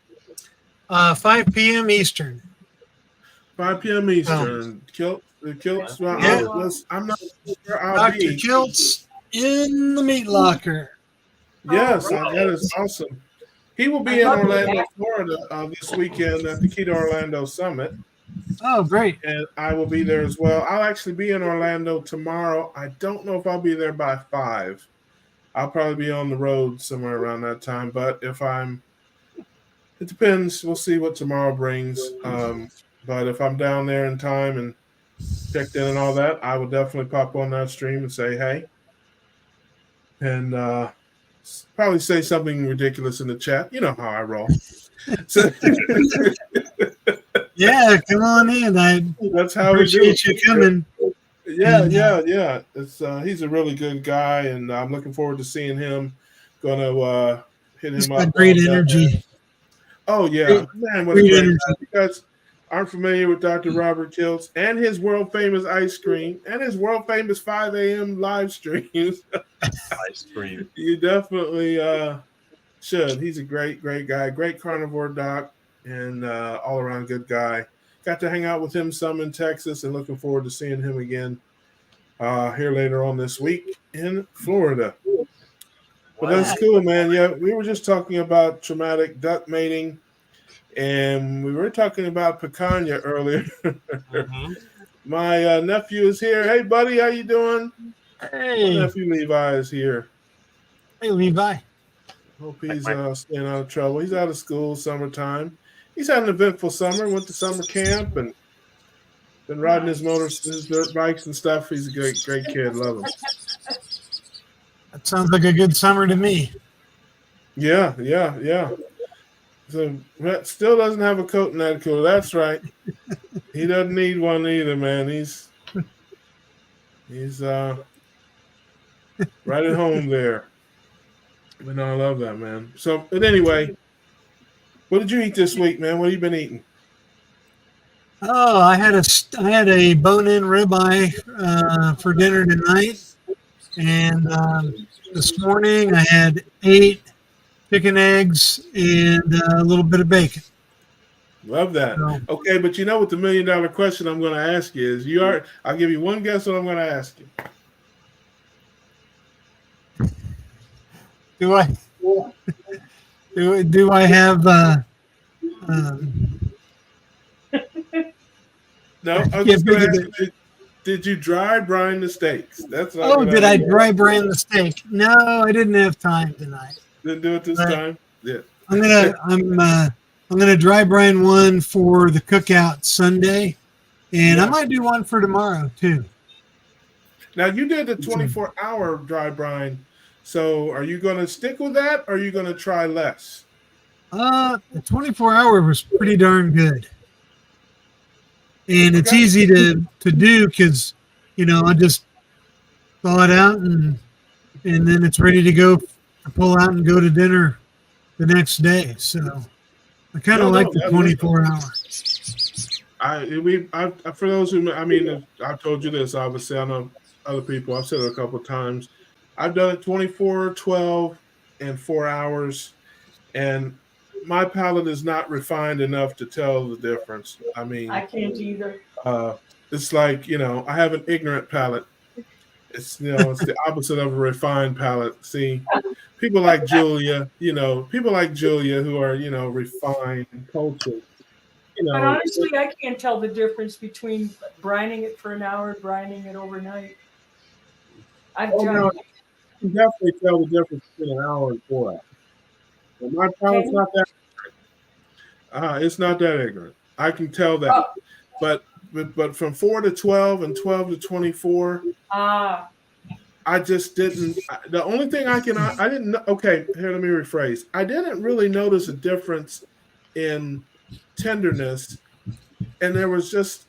5 p.m. Eastern. 5 p.m. Eastern. Kiltz. Well, Yeah. I'm not sure I'll Dr. be. Kiltz in the meat locker. Yes, that is awesome. He will be in Orlando, Florida this weekend at the Keto Orlando Summit. Oh, great. And I will be there as well. I'll actually be in Orlando tomorrow. I don't know if I'll be there by 5. I'll probably be on the road somewhere around that time. But it depends. We'll see what tomorrow brings. But if I'm down there in time and checked in and all that, I will definitely pop on that stream and say hey. And probably say something ridiculous in the chat. You know how I roll. Yeah, come on in. That's how we do. Appreciate you coming. Yeah. It's he's a really good guy, and I'm looking forward to seeing him. Gonna hit him up. Great energy. Oh yeah, man! What a great guy. You guys aren't familiar with Dr. Robert Kiltz and his world famous ice cream and his world famous 5 a.m. live streams. Ice cream. You definitely should. He's a great guy, great carnivore doc, and all around good guy. Got to hang out with him some in Texas, and looking forward to seeing him again here later on this week in Florida. But that's cool, man. Yeah, we were just talking about traumatic duck mating, and we were talking about picanha earlier. Mm-hmm. My nephew is here. Hey, buddy, how you doing? Hey. My nephew Levi is here. Hey, Levi. Hope he's staying out of trouble. He's out of school, summertime. He's had an eventful summer. Went to summer camp and been riding his dirt bikes and stuff. He's a great kid. Love him. That sounds like a good summer to me. Yeah. So Rhett still doesn't have a coat in that cooler. That's right. He doesn't need one either, man. He's right at home there. But no, I love that, man. So, but anyway, what did you eat this week, man? What have you been eating? Oh, I had a bone-in ribeye for dinner tonight, and this morning I had 8 chicken eggs and a little bit of bacon. Love that. So, okay, but you know what the $1 million question I'm going to ask you is? I'll give you one guess what I'm going to ask you. Do I have No, I was just going to ask you, did you dry brine the steaks? That's what did I dry brine the steak? No, I didn't have time tonight. Didn't do it this time? Yeah. I'm I'm going to dry brine one for the cookout Sunday, and I Yeah. might do one for tomorrow too. Now you did the 24-hour dry brine. So are you going to stick with that, or are you going to try less? The 24-hour was pretty darn good, and it's Okay. easy to do because I just thaw it out and then it's ready to go to pull out and go to dinner the next day. So I kind of No, like the listen. 24-hour. For those who, I mean, I've told you this, obviously, I know other people, I've said it a couple of times. I've done it 24, 12, and 4 hours, and my palate is not refined enough to tell the difference. I I mean, can't either. it's like, I have an ignorant palate. It's, it's the opposite of a refined palate. See, people like Julia, who are, refined culture, But honestly, I can't tell the difference between brining it for an hour, brining it overnight. I've oh, no, done. you can definitely tell the difference between an hour and 4 hours. But my palate's Can not that. It's not that ignorant. I can tell oh, that. But from 4 to 12 and 12 to 24, ah, I just didn't. The only thing I didn't know. Okay, here, let me rephrase. I didn't really notice a difference in tenderness, and there was just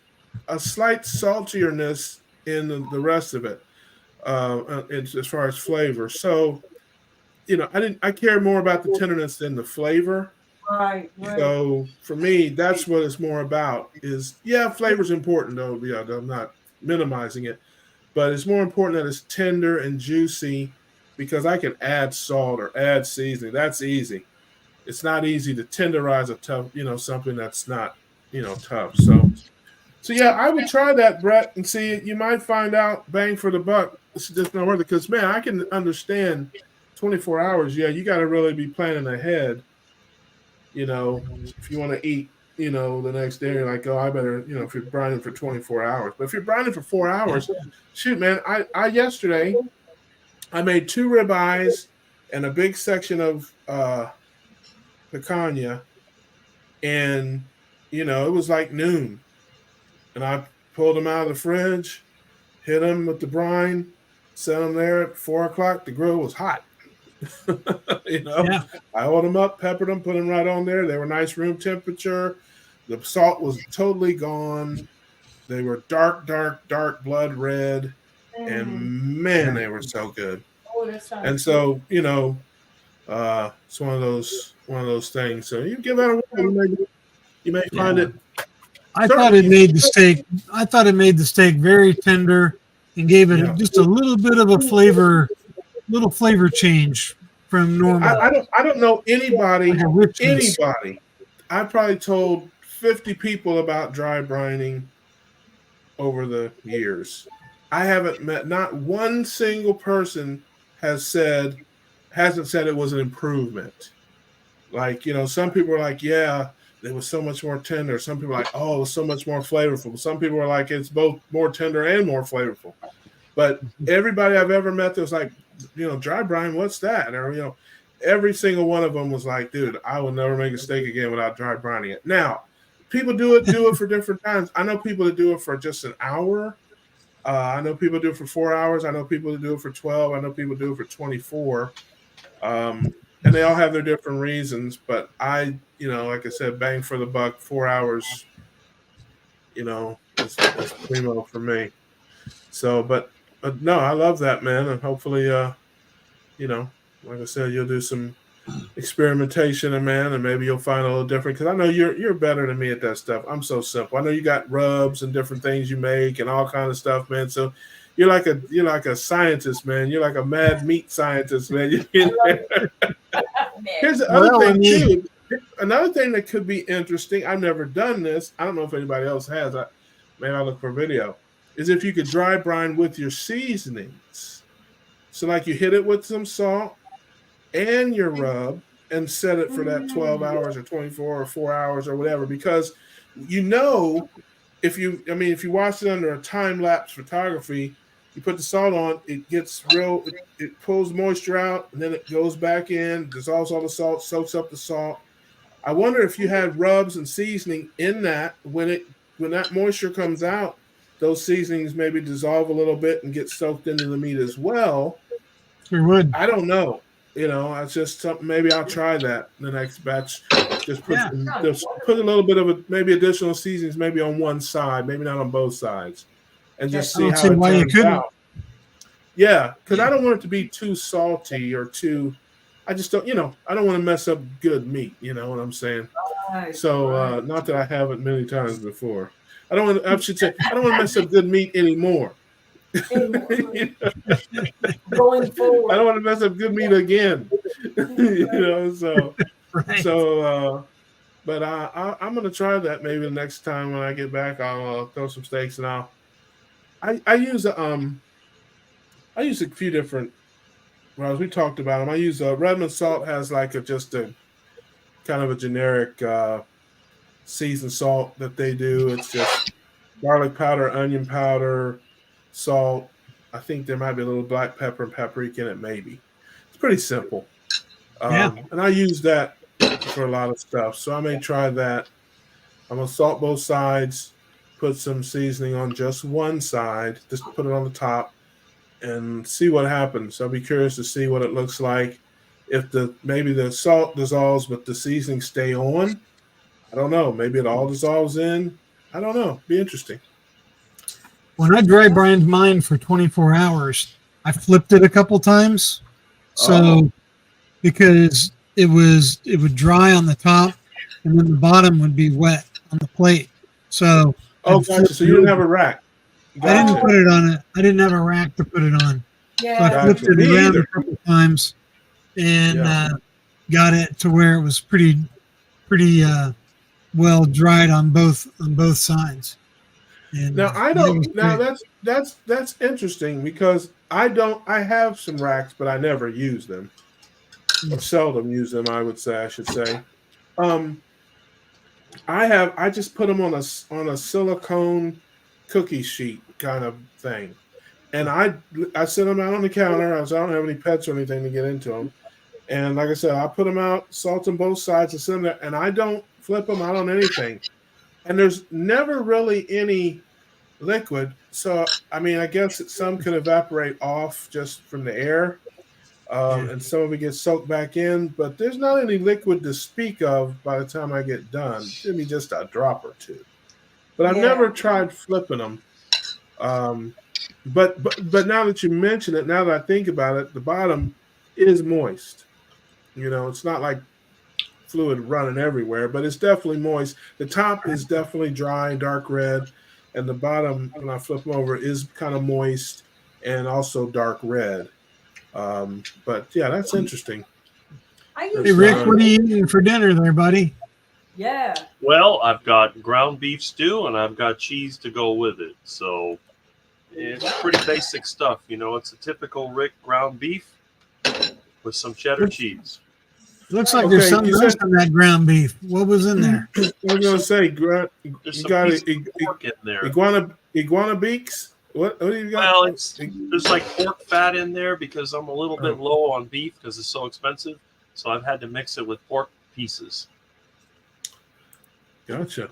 a slight saltiness in the rest of it, as far as flavor. So, I care more about the tenderness than the flavor. right. So for me, that's what it's more about. Is yeah, flavor's important though. Yeah, I'm not minimizing it, but it's more important that it's tender and juicy because I can add salt or add seasoning. That's easy. It's not easy to tenderize a tough, something that's not, tough. So yeah, I would try that, Brett, and see. You might find out bang for the buck. It's just not worth it because man, I can understand 24 hours. Yeah, you got to really be planning ahead. If you want to eat, the next day, you're like, oh, I better, if you're brining for 24 hours. But if you're brining for 4 hours, shoot, man, I yesterday I made 2 ribeyes and a big section of picanha, and it was like noon, and I pulled them out of the fridge, hit them with the brine, set them there at 4 o'clock. The grill was hot. Yeah. I oiled them up, peppered them, put them right on there. They were nice room temperature. The salt was totally gone. They were dark, dark, dark blood red, and man, they were so good. Oh, that sounds And so, it's one of those things. So you give that a whirl, you may find it. I thought it made the steak. I thought it made the steak very tender and gave it Yeah. just a little bit of a little flavor change from normal. I don't know anybody. Like a richness. I probably told 50 people about dry brining over the years. I haven't met not one single person hasn't said it was an improvement. Like, some people are like, yeah, it was so much more tender. Some people are like, oh, it was so much more flavorful. Some people are like, it's both more tender and more flavorful. But everybody I've ever met that was like, dry brine, what's that? Or, every single one of them was like, dude, I will never make a steak again without dry brining it. Now, people do it for different times. I know people that do it for just an hour. I know people do it for 4 hours. I know people that do it for 12. I know people do it for 24. And they all have their different reasons. But I, like I said, bang for the buck, 4 hours, is primo for me. So, but no, I love that, man. And hopefully, like I said, you'll do some experimentation, and maybe you'll find a little different. Because I know you're better than me at that stuff. I'm so simple. I know you got rubs and different things you make and all kind of stuff, man. So you're like a scientist, man. You're like a mad meat scientist, man. Here's the other thing too. Another thing that could be interesting. I've never done this. I don't know if anybody else has. Maybe I'll look for a video. Is if you could dry brine with your seasonings. So like you hit it with some salt and your rub and set it for that 12 hours or 24 or 4 hours or whatever, because if you watch it under a time-lapse photography, you put the salt on, it gets it pulls moisture out, and then it goes back in, dissolves all the salt, soaks up the salt. I wonder if you had rubs and seasoning in that when that moisture comes out, those seasonings maybe dissolve a little bit and get soaked into the meat as well. Sure would. I don't know. It's just something. Maybe I'll try that in the next batch. Just put a little bit of maybe additional seasonings, maybe on one side, maybe not on both sides, and just see how it turns out. Yeah, because I don't want it to be too salty or too. I just don't. I don't want to mess up good meat. You know what I'm saying? Right, So not that I haven't many times before. I don't want. I should say I don't want to mess up good meat anymore. Going forward. I don't want to mess up good meat again. But I'm gonna try that maybe the next time when I get back. I'll throw some steaks and I use a few different. Well, as we talked about them, I use Redmond salt has like just a kind of a generic seasoned salt that they do. It's just garlic powder, onion powder, salt. I think there might be a little black pepper and paprika in it, maybe. It's pretty simple. And I use that for a lot of stuff. So I may try that. I'm going to salt both sides, put some seasoning on just one side, just put it on the top, and see what happens. I'll be curious to see what it looks like. If maybe the salt dissolves, but the seasoning stay on. I don't know. Maybe it all dissolves in. I don't know. Be interesting. When I dry brined mine for 24 hours, I flipped it a couple times. So because it would dry on the top and then the bottom would be wet on the plate. So gotcha. So you didn't have a rack. Gotcha. I didn't put it on it. I didn't have a rack to put it on. Yeah. So I flipped it around a couple times and got it to where it was pretty well dried on both sides. And that's interesting because I have some racks, but I never use them. Or seldom use them, I should say. I just put them on a silicone cookie sheet kind of thing. And I set them out on the counter. I don't have any pets or anything to get into them. And like I said, I put them out, salt them both sides, and sit them there. And I don't flip them out on anything. And there's never really any liquid. So, I mean, I guess some could evaporate off just from the air. And some of it gets soaked back in. But there's not any liquid to speak of by the time I get done. Maybe just a drop or two. But I've never tried flipping them. But now that you mention it, now that I think about it, the bottom is moist. It's not like fluid running everywhere, but it's definitely moist. The top is definitely dry, dark red, and the bottom, when I flip them over, is kind of moist and also dark red. But yeah, that's interesting. Hey, Rick, what are you eating for dinner there, buddy? Yeah. Well, I've got ground beef stew and I've got cheese to go with it. So it's pretty basic stuff. It's a typical Rick ground beef with some cheddar cheese. Looks like there's something else in that ground beef. What was in there? I was going to say, There's you got pork in there. iguana beaks? What do you got? Well, there's like pork fat in there because I'm a little bit low on beef because it's so expensive. So I've had to mix it with pork pieces. Gotcha.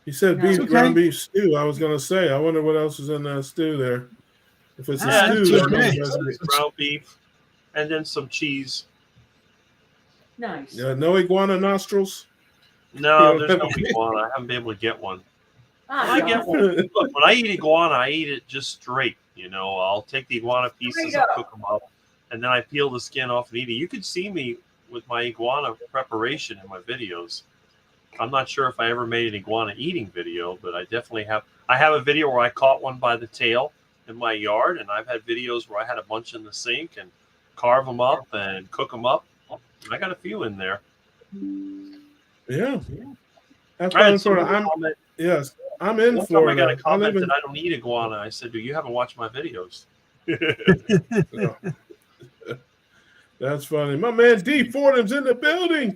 You said ground beef stew. I was going to say, I wonder what else is in that stew there. If it's a stew, ground beef, and then some cheese. Nice. Yeah, no iguana nostrils? No, there's no iguana. I haven't been able to get one. I get one. Look, when I eat iguana, I eat it just straight. I'll take the iguana pieces, I'll cook them up, and then I peel the skin off and eat it. You can see me with my iguana preparation in my videos. I'm not sure if I ever made an iguana eating video, but I definitely have. I have a video where I caught one by the tail in my yard, and I've had videos where I had a bunch in the sink and carve them up and cook them up. I got a few in there. Yeah. Yes, I'm in Florida. I got a comment that I don't eat iguana. I said, "You haven't watched my videos." That's funny. My man D Fordham's in the building.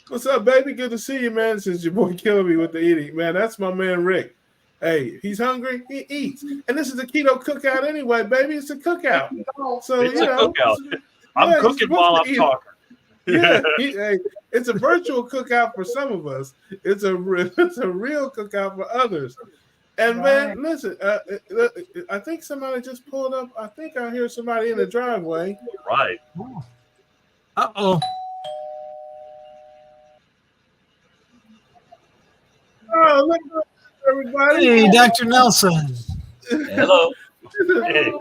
What's up, baby? Good to see you, man. Since your boy killing me with the eating, man. That's my man Rick. Hey, he's hungry, he eats. And this is a keto cookout anyway, baby. It's a cookout. So it's a cookout. I'm cooking while I'm talking. Yeah, hey, it's a virtual cookout for some of us. It's a real cookout for others. And Right. man, listen, I think somebody just pulled up. I think I hear somebody in the driveway. Right. Uh-oh. Oh, look at everybody! Hey, Dr. Nelson. Hello. Hey.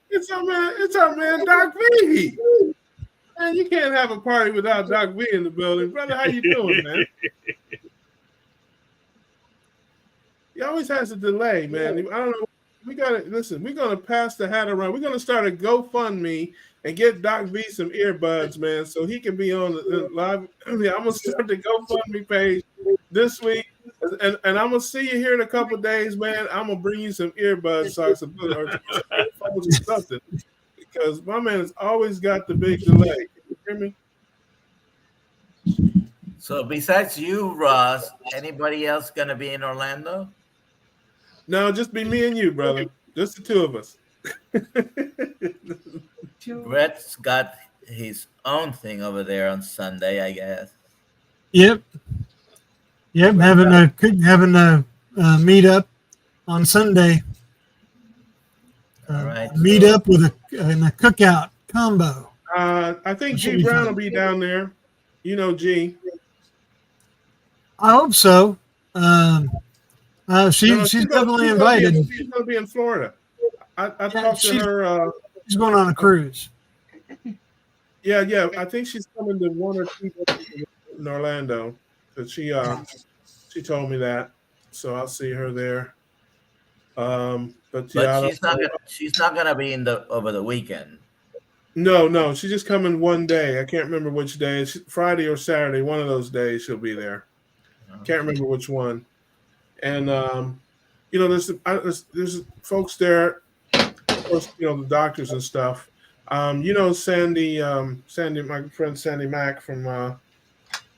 It's our man, Doc V. Man, you can't have a party without Doc V in the building, brother. How you doing, man? He always has a delay, man. I don't know. We gotta listen. We're gonna pass the hat around. We're gonna start a GoFundMe and get Doc V some earbuds, man, so he can be on the live. Yeah, I'm gonna start the GoFundMe page this week, and I'm gonna see you here in a couple of days, man. I'm gonna bring you some earbuds, socks, or headphones or something, because my man has always got the big delay. You hear me? So besides you, Ross, anybody else gonna be in Orlando? No, just be me and you, brother. Just the two of us. Brett's got his own thing over there on Sunday, I guess. Yep. Having a meet up on Sunday. All right. Meet up with a cookout combo. I think G Brown will be down there. You know G. I hope so. She's definitely invited. She's going to be in Florida. I talked to her. She's going on a cruise. Yeah. I think she's coming to one or two days in Orlando. But she told me that, so I'll see her there. But she's not gonna be over the weekend. No, she's just coming one day. I can't remember which day. It's Friday or Saturday. One of those days she'll be there. Can't remember which one. And there's folks there. Of course, the doctors and stuff. Sandy, my friend Sandy Mack from the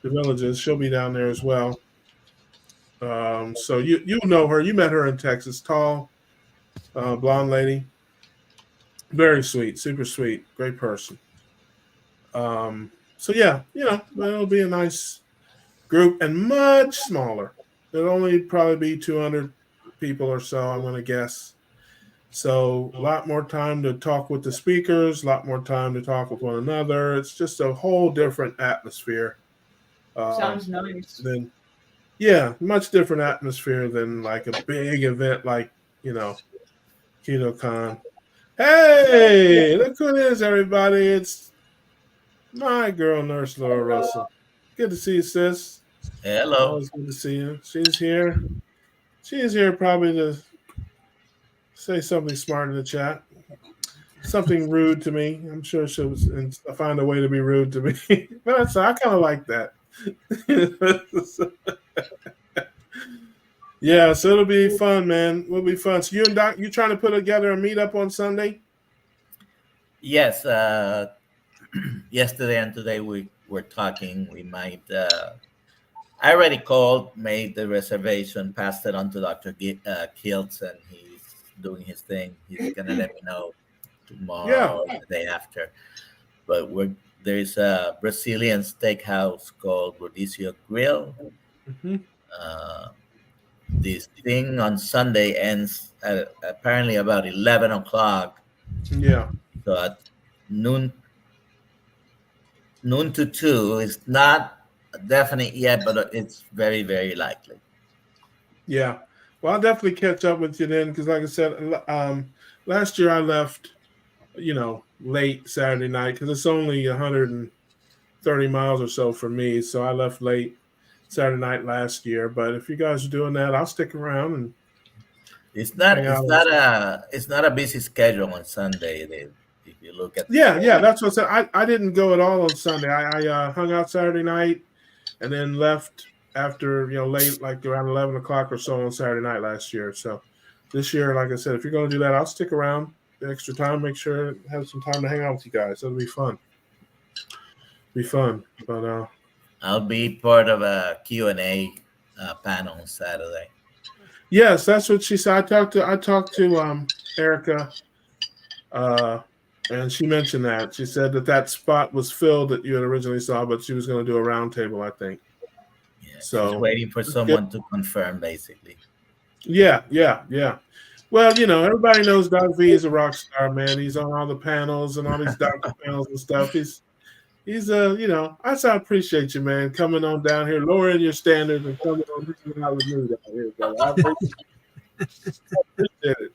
Villages. She'll be down there as well. So you know her. You met her in Texas. Tall, blonde lady. Very sweet, super sweet, great person. So yeah, it'll be a nice group and much smaller. There'll only probably be 200 people or so, I'm going to guess. So a lot more time to talk with the speakers, a lot more time to talk with one another. It's just a whole different atmosphere. Sounds nice. Much different atmosphere than like a big event like, KetoCon. Hey, look who it is, everybody. It's my girl, Nurse Laura Russell. Good to see you, sis. Hello. Always good to see you. She's here. She is here probably to say something smart in the chat. Something rude to me. I'm sure she'll find a way to be rude to me. But I kind of like that. Yeah, so it'll be fun, man. It'll be fun. So you and Doc, you trying to put together a meetup on Sunday? Yes. Yesterday and today we were talking. We might. I already called, made the reservation, passed it on to Dr. Kiltz, and he's doing his thing. He's gonna let me know tomorrow or the day after. But there's a Brazilian steakhouse called Rodizio Grill. Mm-hmm. This thing on Sunday ends at apparently about 11 o'clock. Yeah. So at noon to 2 is not definite yet, but it's very, very likely. Yeah. Well, I'll definitely catch up with you then, because like I said, last year I left, late Saturday night, because it's only 130 miles or so for me. So I left late Saturday night last year. But if you guys are doing that, I'll stick around. And it's not a busy schedule on Sunday. If you look at that's what I said. I didn't go at all on Sunday. I hung out Saturday night and then left after late, like around 11 o'clock or so on Saturday night last year. So this year, like I said, if you're going to do that, I'll stick around the extra time. Make sure I have some time to hang out with you guys. It'll be fun. But I'll be part of a Q&A panel on Saturday. Yes, that's what she said. I talked to Erica And she mentioned that. She said that spot was filled that you had originally saw, but she was going to do a round table, I think. Yeah, So she's waiting for someone to confirm, basically. Yeah. Well, everybody knows Doc V is a rock star, man. He's on all the panels and all these doctor panels and stuff. He's I appreciate you, man, coming on down here, lowering your standards and coming on hanging out with me down here, brother. I appreciate it.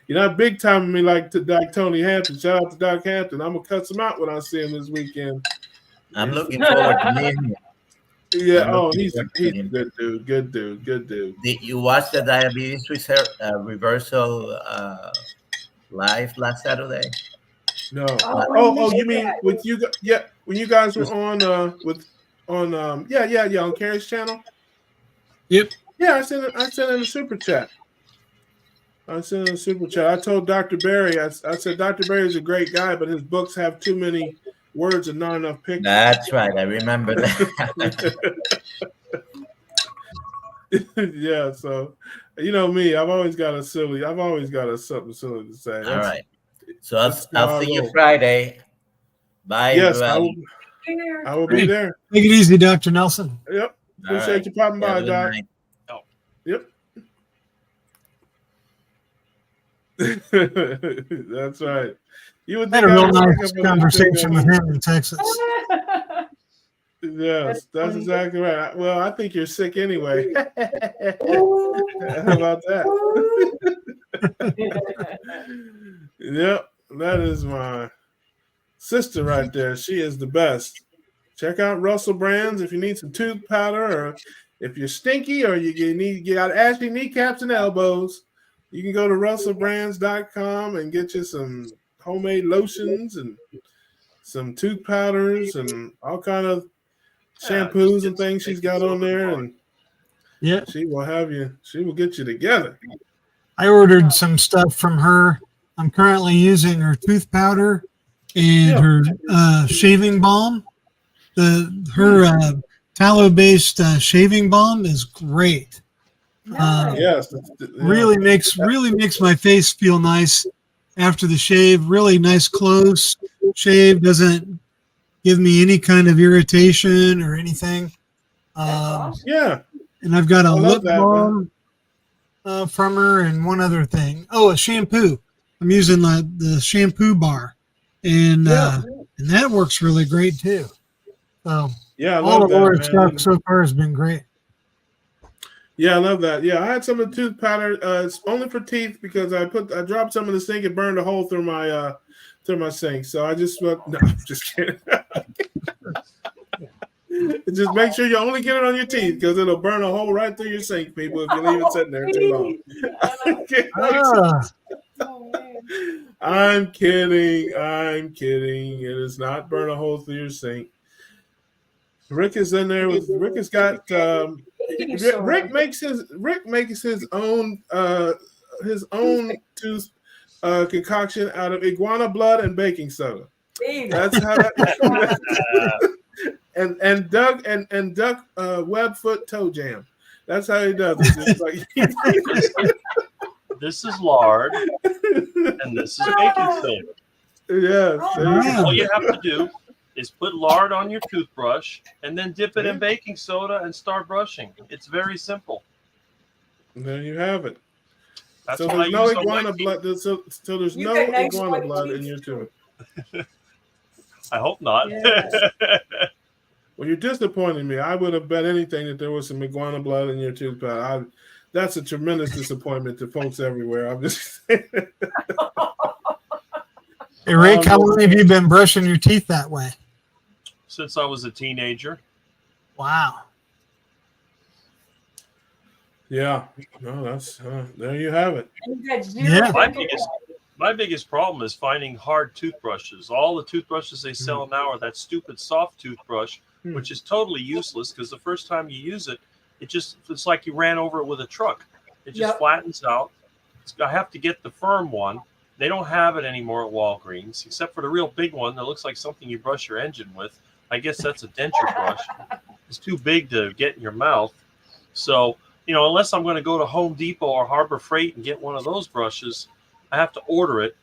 You're not big timing me like Tony Hampton. Shout out to Doc Hampton. I'm gonna cuss him out when I see him this weekend. I'm looking forward to meeting him. Yeah. Oh, he's a good dude. Good dude. Did you watch the diabetes reversal live last Saturday? No. Oh, you mean with you? Yeah, when you guys were on on Carrie's channel. Yep. Yeah, I sent in a super chat. I told Dr. Berry, I said Dr. Berry is a great guy, but his books have too many words and not enough pictures. That's right. I remember that. Yeah, so me, I've always got something silly to say. All right. So I'll see you Friday. Bye, yes, everybody. I will be there. Take it easy, Dr. Nelson. Yep. Appreciate you popping by, Doc. Oh. Yep. That's right. You would I had a real nice conversation with him in Texas. Yes, that's exactly right. Well, I think you're sick anyway. How about that? Yep, that is my sister right there. She is the best. Check out Russell Brands if you need some tooth powder, or if you're stinky, or you got ashy kneecaps and elbows. You can go to russellbrands.com and get you some homemade lotions and some tooth powders and all kind of shampoos and things she's got on there, and yeah, she will get you together. I ordered some stuff from her. I'm currently using her tooth powder and her shaving balm. Her tallow-based shaving balm is great. Yes, really makes my face feel nice after the shave. Really nice close shave, doesn't give me any kind of irritation or anything. Yeah, and I've got a lip balm from her and one other thing. Oh, a shampoo. I'm using the shampoo bar, and that works really great too. So yeah, all of our stuff so far has been great. Yeah, I love that. Yeah, I had some of the tooth powder. It's only for teeth because I dropped some in the sink and burned a hole through my sink. So I just no, I'm just kidding. Just make sure you only get it on your teeth because it'll burn a hole right through your sink, people, if you leave it sitting there too long. I'm kidding. It does not burn a hole through your sink. Rick is in there with Rick has got Rick makes his own tooth concoction out of iguana blood and baking soda. That's how that and Doug Webfoot toe jam. That's how he does it. This is lard and this is baking soda. Yes. All you have to do is put lard on your toothbrush and then dip it in baking soda and start brushing. It's very simple. And there you have it. That's so there's no iguana blood. So there's no iguana blood in your tooth. I hope not. Yes. Well, you're disappointing me. I would have bet anything that there was some iguana blood in your tooth powder. That's a tremendous disappointment to folks everywhere. I'm just saying. Hey, Rick, how long have you been brushing your teeth that way? Since I was a teenager. Wow. Yeah. No, that's there you have it. Yeah. My biggest problem is finding hard toothbrushes. All the toothbrushes they sell now are that stupid soft toothbrush, which is totally useless because the first time you use it, it's like you ran over it with a truck. It just flattens out. I have to get the firm one. They don't have it anymore at Walgreens, except for the real big one that looks like something you brush your engine with. I guess that's a denture brush. It's too big to get in your mouth. So, unless I'm going to go to Home Depot or Harbor Freight and get one of those brushes, I have to order it.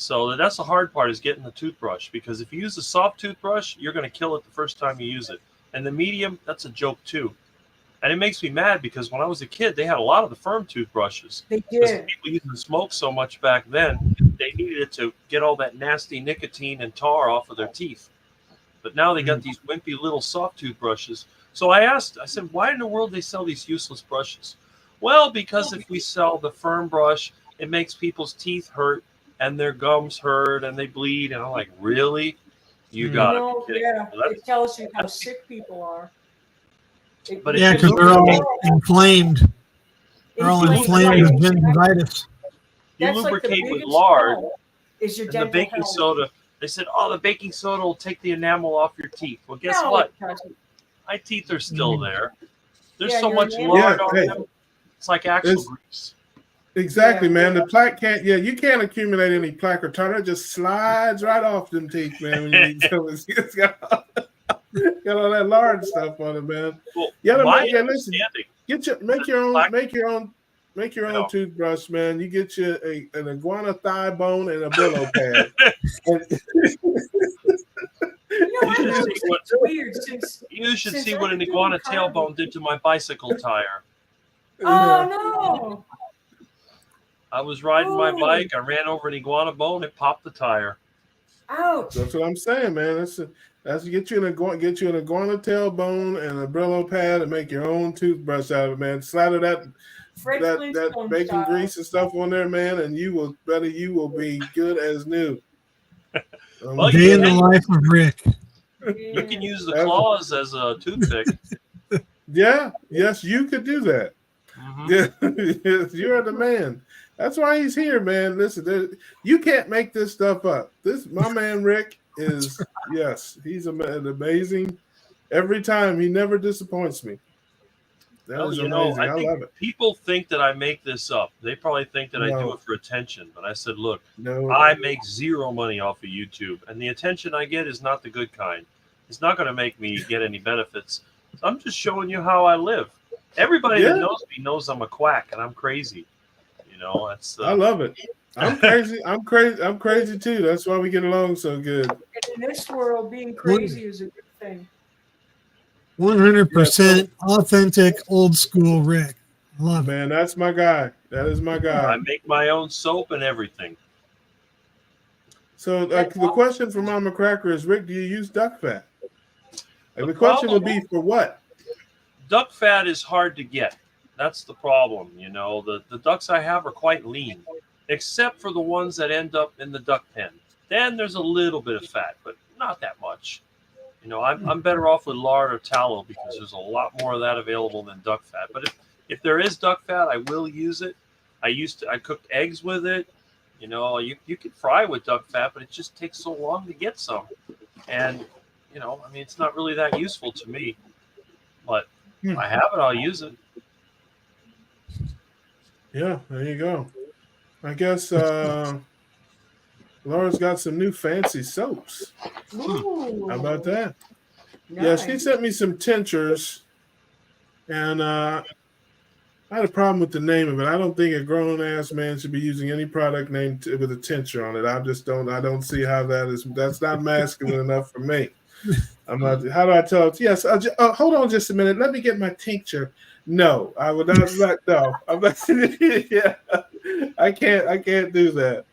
So that's the hard part, is getting the toothbrush, because if you use a soft toothbrush, you're going to kill it the first time you use it. And the medium, that's a joke too. And it makes me mad because when I was a kid, they had a lot of the firm toothbrushes. They Because did. people used to smoke so much back then, they needed it to get all that nasty nicotine and tar off of their teeth. But now they got these wimpy little soft toothbrushes. So I said, why in the world they sell these useless brushes? Well, because if we sell the firm brush, it makes people's teeth hurt and their gums hurt and they bleed. And I'm like, really? You got it. Yeah, it tells you how sick people are. But Yeah, because they're all inflamed. They're all inflamed with gingivitis. You lubricate with lard is your and the baking soda. They said, the baking soda will take the enamel off your teeth. Well, guess what? My teeth are still there. There's so much lard on them. It's like axle grease. Exactly, man. The plaque can't. Yeah, you can't accumulate any plaque or tartar. It just slides right off them teeth, man. When you eat it's got all that lard stuff on it, man. Well, listen. Make your own toothbrush, man. You get you an iguana thigh bone and a Brillo pad. You should see what an iguana tailbone did to my bicycle tire. Oh no! I was riding my bike. I ran over an iguana bone. It popped the tire. Ouch! That's what I'm saying, man. That's get you an iguana tailbone and a Brillo pad and make your own toothbrush out of it, man. Slather that bacon grease and stuff on there, man, and you will be good as new. Well, Day in the life of Rick. You can use the claws as a toothpick. Yeah, yes, you could do that. Mm-hmm. Yeah, you're the man. That's why he's here, man. Listen, you can't make this stuff up. My man Rick is he's amazing. Every time, he never disappoints me. That is amazing. I love it. People think that I make this up. They probably think that I do it for attention. But I said, look, I make zero money off of YouTube, and the attention I get is not the good kind. It's not going to make me get any benefits. So I'm just showing you how I live. Everybody that knows me knows I'm a quack and I'm crazy. That's. I love it. I'm crazy. I'm crazy too. That's why we get along so good. In this world, being crazy is a good thing. 100% authentic, old school Rick. I love it. Man, that's my guy. That is my guy. I make my own soap and everything. So the question from Mama Cracker is, Rick, do you use duck fat? The question would be for what? Duck fat is hard to get. That's the problem. The ducks I have are quite lean, except for the ones that end up in the duck pen. Then there's a little bit of fat, but not that much. I'm better off with lard or tallow because there's a lot more of that available than duck fat. But if there is duck fat, I will use it. I cooked eggs with it. You can fry with duck fat, but it just takes so long to get some. And, it's not really that useful to me. But if I have it, I'll use it. Yeah, there you go. I guess Laura's got some new fancy soaps. Ooh, how about that? Nice. Yeah, she sent me some tinctures, and I had a problem with the name of it. I don't think a grown-ass man should be using any product named with a tincture on it. I don't see how that's not masculine enough for me. I'm not. How do I tell it? Yes. Hold on just a minute. Let me get my tincture. No, I would not. No, I'm not. Yeah, I can't do that.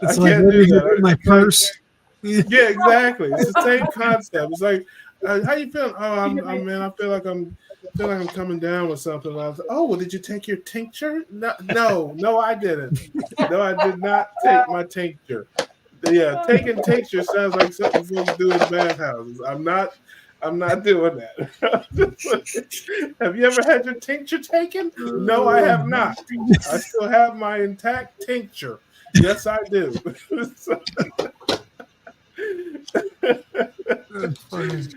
It's like my purse. Yeah, exactly. It's the same concept. It's like, how you feeling? Oh, man. I feel like I'm coming down with something. I was like, well, did you take your tincture? No, I didn't. No, I did not take my tincture. Yeah, taking tincture sounds like something folks do in bathhouses. I'm not doing that. Have you ever had your tincture taken? No, I have not. I still have my intact tincture. Yes, I do.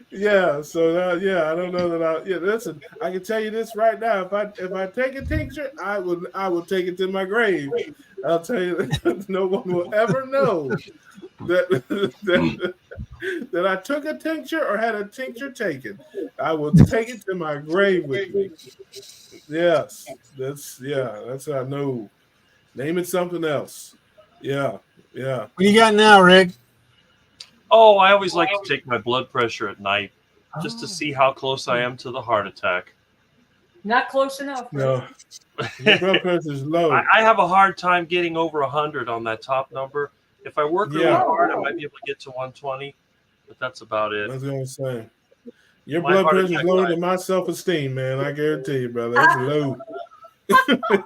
Yeah. So I don't know that listen, I can tell you this right now. If I take a tincture, I will take it to my grave. I'll tell you that no one will ever know that I took a tincture or had a tincture taken. I will take it to my grave with me. Yes, that's how I know. Name it something else. Yeah. What do you got now, Rick? Oh, I always like to take my blood pressure at night just to see how close I am to the heart attack. Not close enough. Right? No, your blood pressure is low. I have a hard time getting over 100 on that top number. If I work really Yeah. hard, I might be able to get to 120, but that's about it. I was gonna say, your My blood heart pressure is attack lower died. than my self-esteem, man. I guarantee you, brother. It's low. I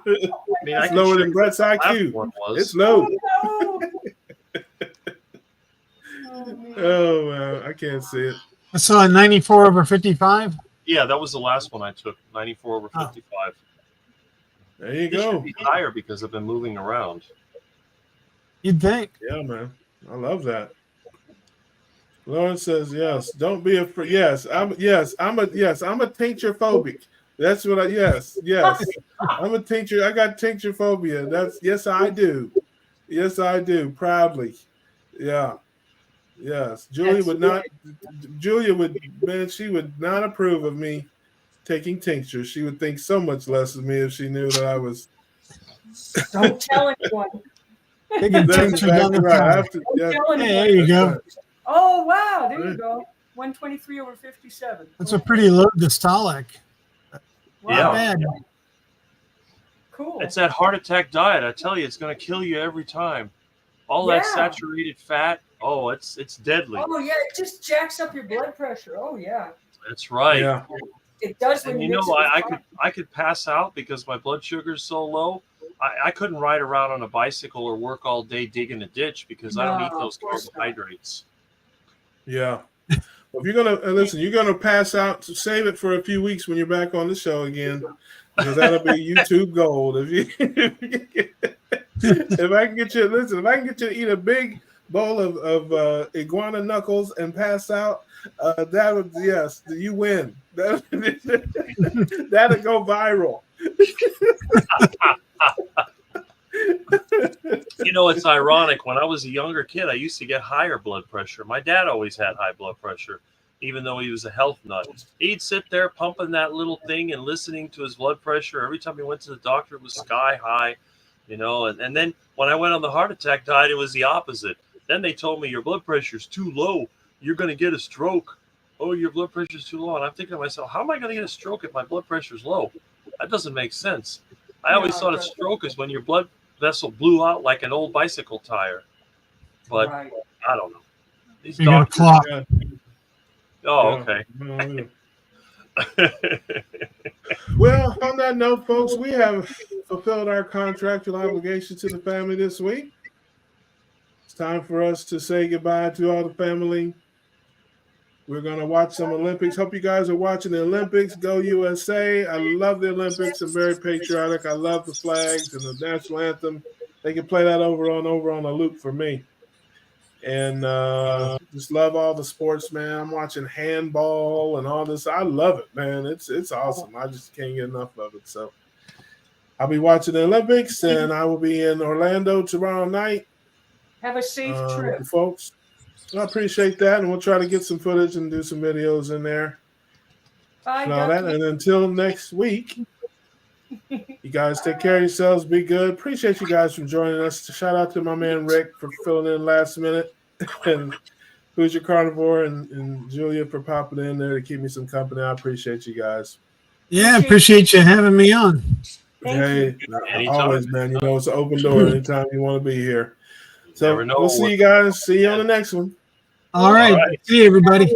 mean, I It's can lower show than you Brett's what the last IQ. one was. It's low. Oh, man. Oh man, I can't see it. I saw a 94 over 55. Yeah, that was the last one I took, 94 over Oh. 55. There you It should go. be higher because I've been moving around. You'd think. Yeah, man. I love that. Lauren says yes. Don't be afraid. Yes, I'm a tincture phobic. That's what yes. I'm a tincture. I got tincture phobia. Yes, I do. Yes, I do. Proudly. Yeah. Yes. Julia would not, she would not approve of me taking tincture. She would think so much less of me if she knew that I was. Don't tell anyone. Taking That's tincture down exactly the right. I thigh. have to, Don't yeah, tell Hey, anyone. there you go. right. Oh, wow. There you go. 123 over 57. That's a pretty low diastolic. Wow. Yeah. Not bad. Cool. It's that heart attack diet. I tell you, it's going to kill you every time. All that Yeah. saturated fat. Oh, it's deadly. Oh, yeah. It just jacks up your blood pressure. Oh, yeah. That's right. Yeah. It does when And you you mix know, it with I coffee. could pass out because my blood sugar is so low. I couldn't ride around on a bicycle or work all day digging a ditch because I don't eat No, those of course not. carbohydrates. Yeah. Well, if you're gonna listen, you're gonna pass out. Save it for a few weeks when you're back on the show again, because that'll be YouTube gold. If I can get you, listen, if I can get you to eat a big bowl of iguana knuckles and pass out, that would you win. That'll go viral. You know, it's ironic. When I was a younger kid, I used to get higher blood pressure. My dad always had high blood pressure, even though he was a health nut. He'd sit there pumping that little thing and listening to his blood pressure. Every time he went to the doctor, it was sky high, you know. And then when I went on the heart attack diet, it was the opposite. Then they told me your blood pressure's too low. You're going to get a stroke. Oh, your blood pressure's too low. And I'm thinking to myself, how am I going to get a stroke if my blood pressure's low? That doesn't make sense. I always thought a stroke is when your blood vessel blew out like an old bicycle tire. But Right. I don't know. These You got a doctors. clock. Yeah. Oh, Yeah. okay. Well, on that note, folks, we have fulfilled our contractual obligation to the family this week. It's time for us to say goodbye to all the family. We're going to watch some Olympics. Hope you guys are watching the Olympics. Go USA. I love the Olympics. I'm very patriotic. I love the flags and the national anthem. They can play that over on a loop for me. And just love all the sports, man. I'm watching handball and all this. I love it, man. It's awesome. I just can't get enough of it. So I'll be watching the Olympics, and I will be in Orlando tomorrow night. Have a safe With trip. the folks. I appreciate that, and we'll try to get some footage and do some videos in there. Bye, And all that. Ducky. And until next week, you guys take care of yourselves. Be good. Appreciate you guys for joining us. Shout out to my man Rick for filling in last minute, and Who's Your Carnivore and Julia for popping in there to keep me some company. I appreciate you guys. Yeah, I appreciate you having me on. Hey, Anytime. always, man. You know, it's an open door anytime you want to be here. So Never know we'll see what- you guys. See you on the next one. All right. right. See you, everybody.